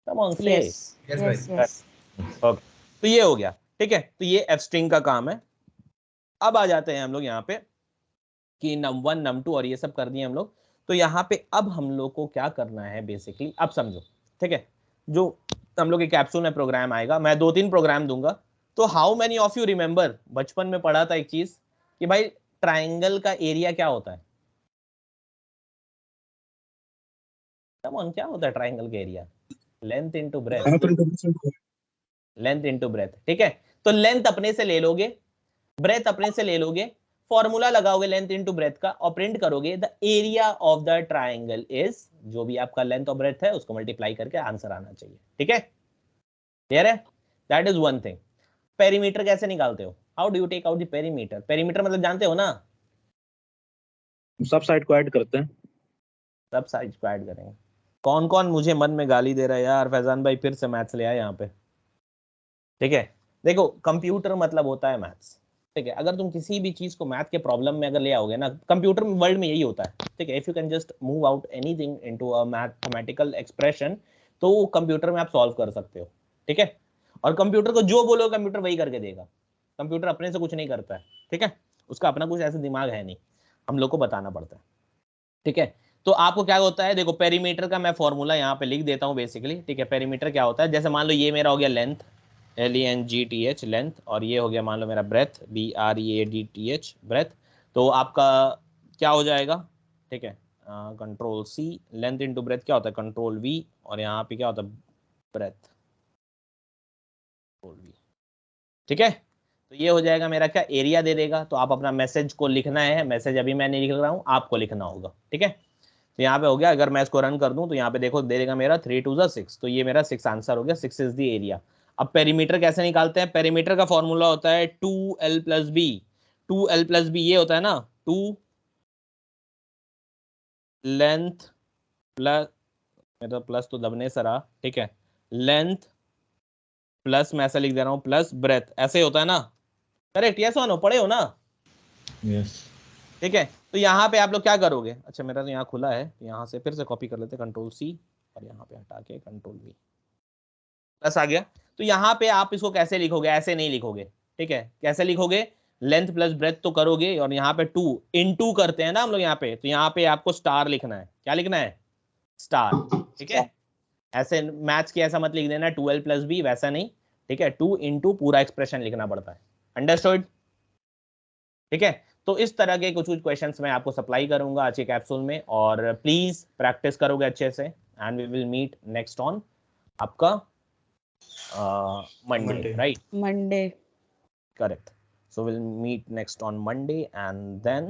कम ऑन से। Yes. Yes, Yes. भाई। Yes. ओके, तो ये हो गया। ठीक है, तो ये एफ स्ट्रिंग का काम है। अब आ जाते हैं हम लोग यहाँ पे कि num1 num2 और ये सब कर दिए हम लोग। तो यहाँ पे अब हम लोग को क्या करना है बेसिकली, अब समझो। ठीक है, जो हम लोग के कैप्सूल में प्रोग्राम आएगा, मैं 2-3 प्रोग्राम दूंगा। तो how many of you remember, बचपन में पढ़ा था एक चीज कि भाई ट्राइंगल का एरिया क्या होता है? कम ऑन, क्या होता है ट्राइंगल का area? Length into breadth. Length into breadth. ठीक है, तो लेंथ अपने से ले लोगे, ब्रेथ अपने से ले लोगे, फॉर्मूला लगाओगे लेंथ इनटू ब्रेथ का और प्रिंट करोगे the area of the triangle is, जो भी आपका लेंथ और ब्रेथ है उसको मल्टीप्लाई करके आंसर आना चाहिए। ठीक है, क्लियर है? That is one thing. Perimeter कैसे निकालते हो? How do you take out the perimeter? Perimeter मतलब जानते हो ना? सब साइड को ऐड करते हैं। सब साइड को ऐड करेंगे। कौन कौन मुझे मन में गाली दे रहा है यार, फैजान भाई फिर से मैथ्स ले आए यहाँ पे। ठीक है, देखो कंप्यूटर मतलब होता है मैथ्स। ठीक है, अगर तुम किसी भी चीज को मैथ के प्रॉब्लम में अगर ले आओगे ना, कंप्यूटर वर्ल्ड में यही होता है। ठीक है, if you can just move out anything into a mathematical expression, तो कंप्यूटर में आप सॉल्व कर सकते हो। ठीक है, और कंप्यूटर को जो बोलो कंप्यूटर वही करके देगा। कंप्यूटर अपने से कुछ नहीं करता है। ठीक है, उसका अपना कुछ ऐसा दिमाग है नहीं, हम लोग को बताना पड़ता है। ठीक है, तो आपको क्या होता है, देखो पेरीमीटर का मैं फॉर्मूला यहाँ पे लिख देता हूँ बेसिकली। ठीक है, पेरीमीटर क्या होता है, जैसे मान लो ये मेरा हो गया लेंथ, LENGTH लेंथ, और ये हो गया मान लो मेरा ब्रेथ, BREADTH ब्रेथ। तो आपका क्या हो जाएगा? ठीक है, control C, length into breadth क्या होता है, कंट्रोल V, और यहाँ पे क्या होता है, ब्रेथ, कंट्रोल V। ठीक है, तो ये हो जाएगा मेरा क्या, एरिया दे देगा। तो आप अपना मैसेज को लिखना है, मैसेज अभी मैं नहीं लिख रहा हूँ, आपको लिखना होगा। ठीक है, तो यहाँ पे हो गया, अगर मैं इसको रन कर दूं तो यहाँ पे देखो दे देगा मेरा 3 2 6, तो ये मेरा 6 आंसर हो गया, 6 इज द एरिया। अब पेरीमीटर कैसे निकालते हैं? पेरीमीटर का फॉर्मूला होता है 2L+B। 2L+B ये होता है ना, 2 लेंथ प्लस, मेरा प्लस तो दबने से रहा। ठीक है, लेंथ प्लस मैं ऐसा लिख दे रहा हूँ प्लस ब्रेथ, ऐसे होता है ना, करेक्ट? यस और नो? पढ़े हो ना? यस। ठीक है, तो यहाँ पे आप लोग क्या करोगे, अच्छा मेरा तो यहाँ खुला है, यहाँ से फिर से कॉपी कर लेते, कंट्रोल C और यहाँ पे हटा के कंट्रोल V, प्लस आ गया। तो यहाँ पे आप इसको कैसे लिखोगे? ऐसे नहीं लिखोगे। ठीक है, कैसे लिखोगे? लेंथ प्लस ब्रेथ तो करोगे, और यहाँ पे 2 इनटू करते हैं ना हम लोग यहाँ पे, तो यहाँ पे आपको स्टार लिखना है। क्या लिखना है? स्टार। ठीक है, ऐसे मैथ्स की ऐसा मत लिख देना 2L+B, वैसा नहीं। ठीक है, 2 इनटू पूरा एक्सप्रेशन लिखना पड़ता है। अंडरस्टूड? ठीक है, तो इस तरह के कुछ कुछ क्वेश्चंस मैं आपको सप्लाई करूंगा आज के कैप्सूल में, और प्लीज प्रैक्टिस करोगे अच्छे से, and we will meet next on आपका Monday, right? Monday. Correct. So we'll meet next on Monday, and then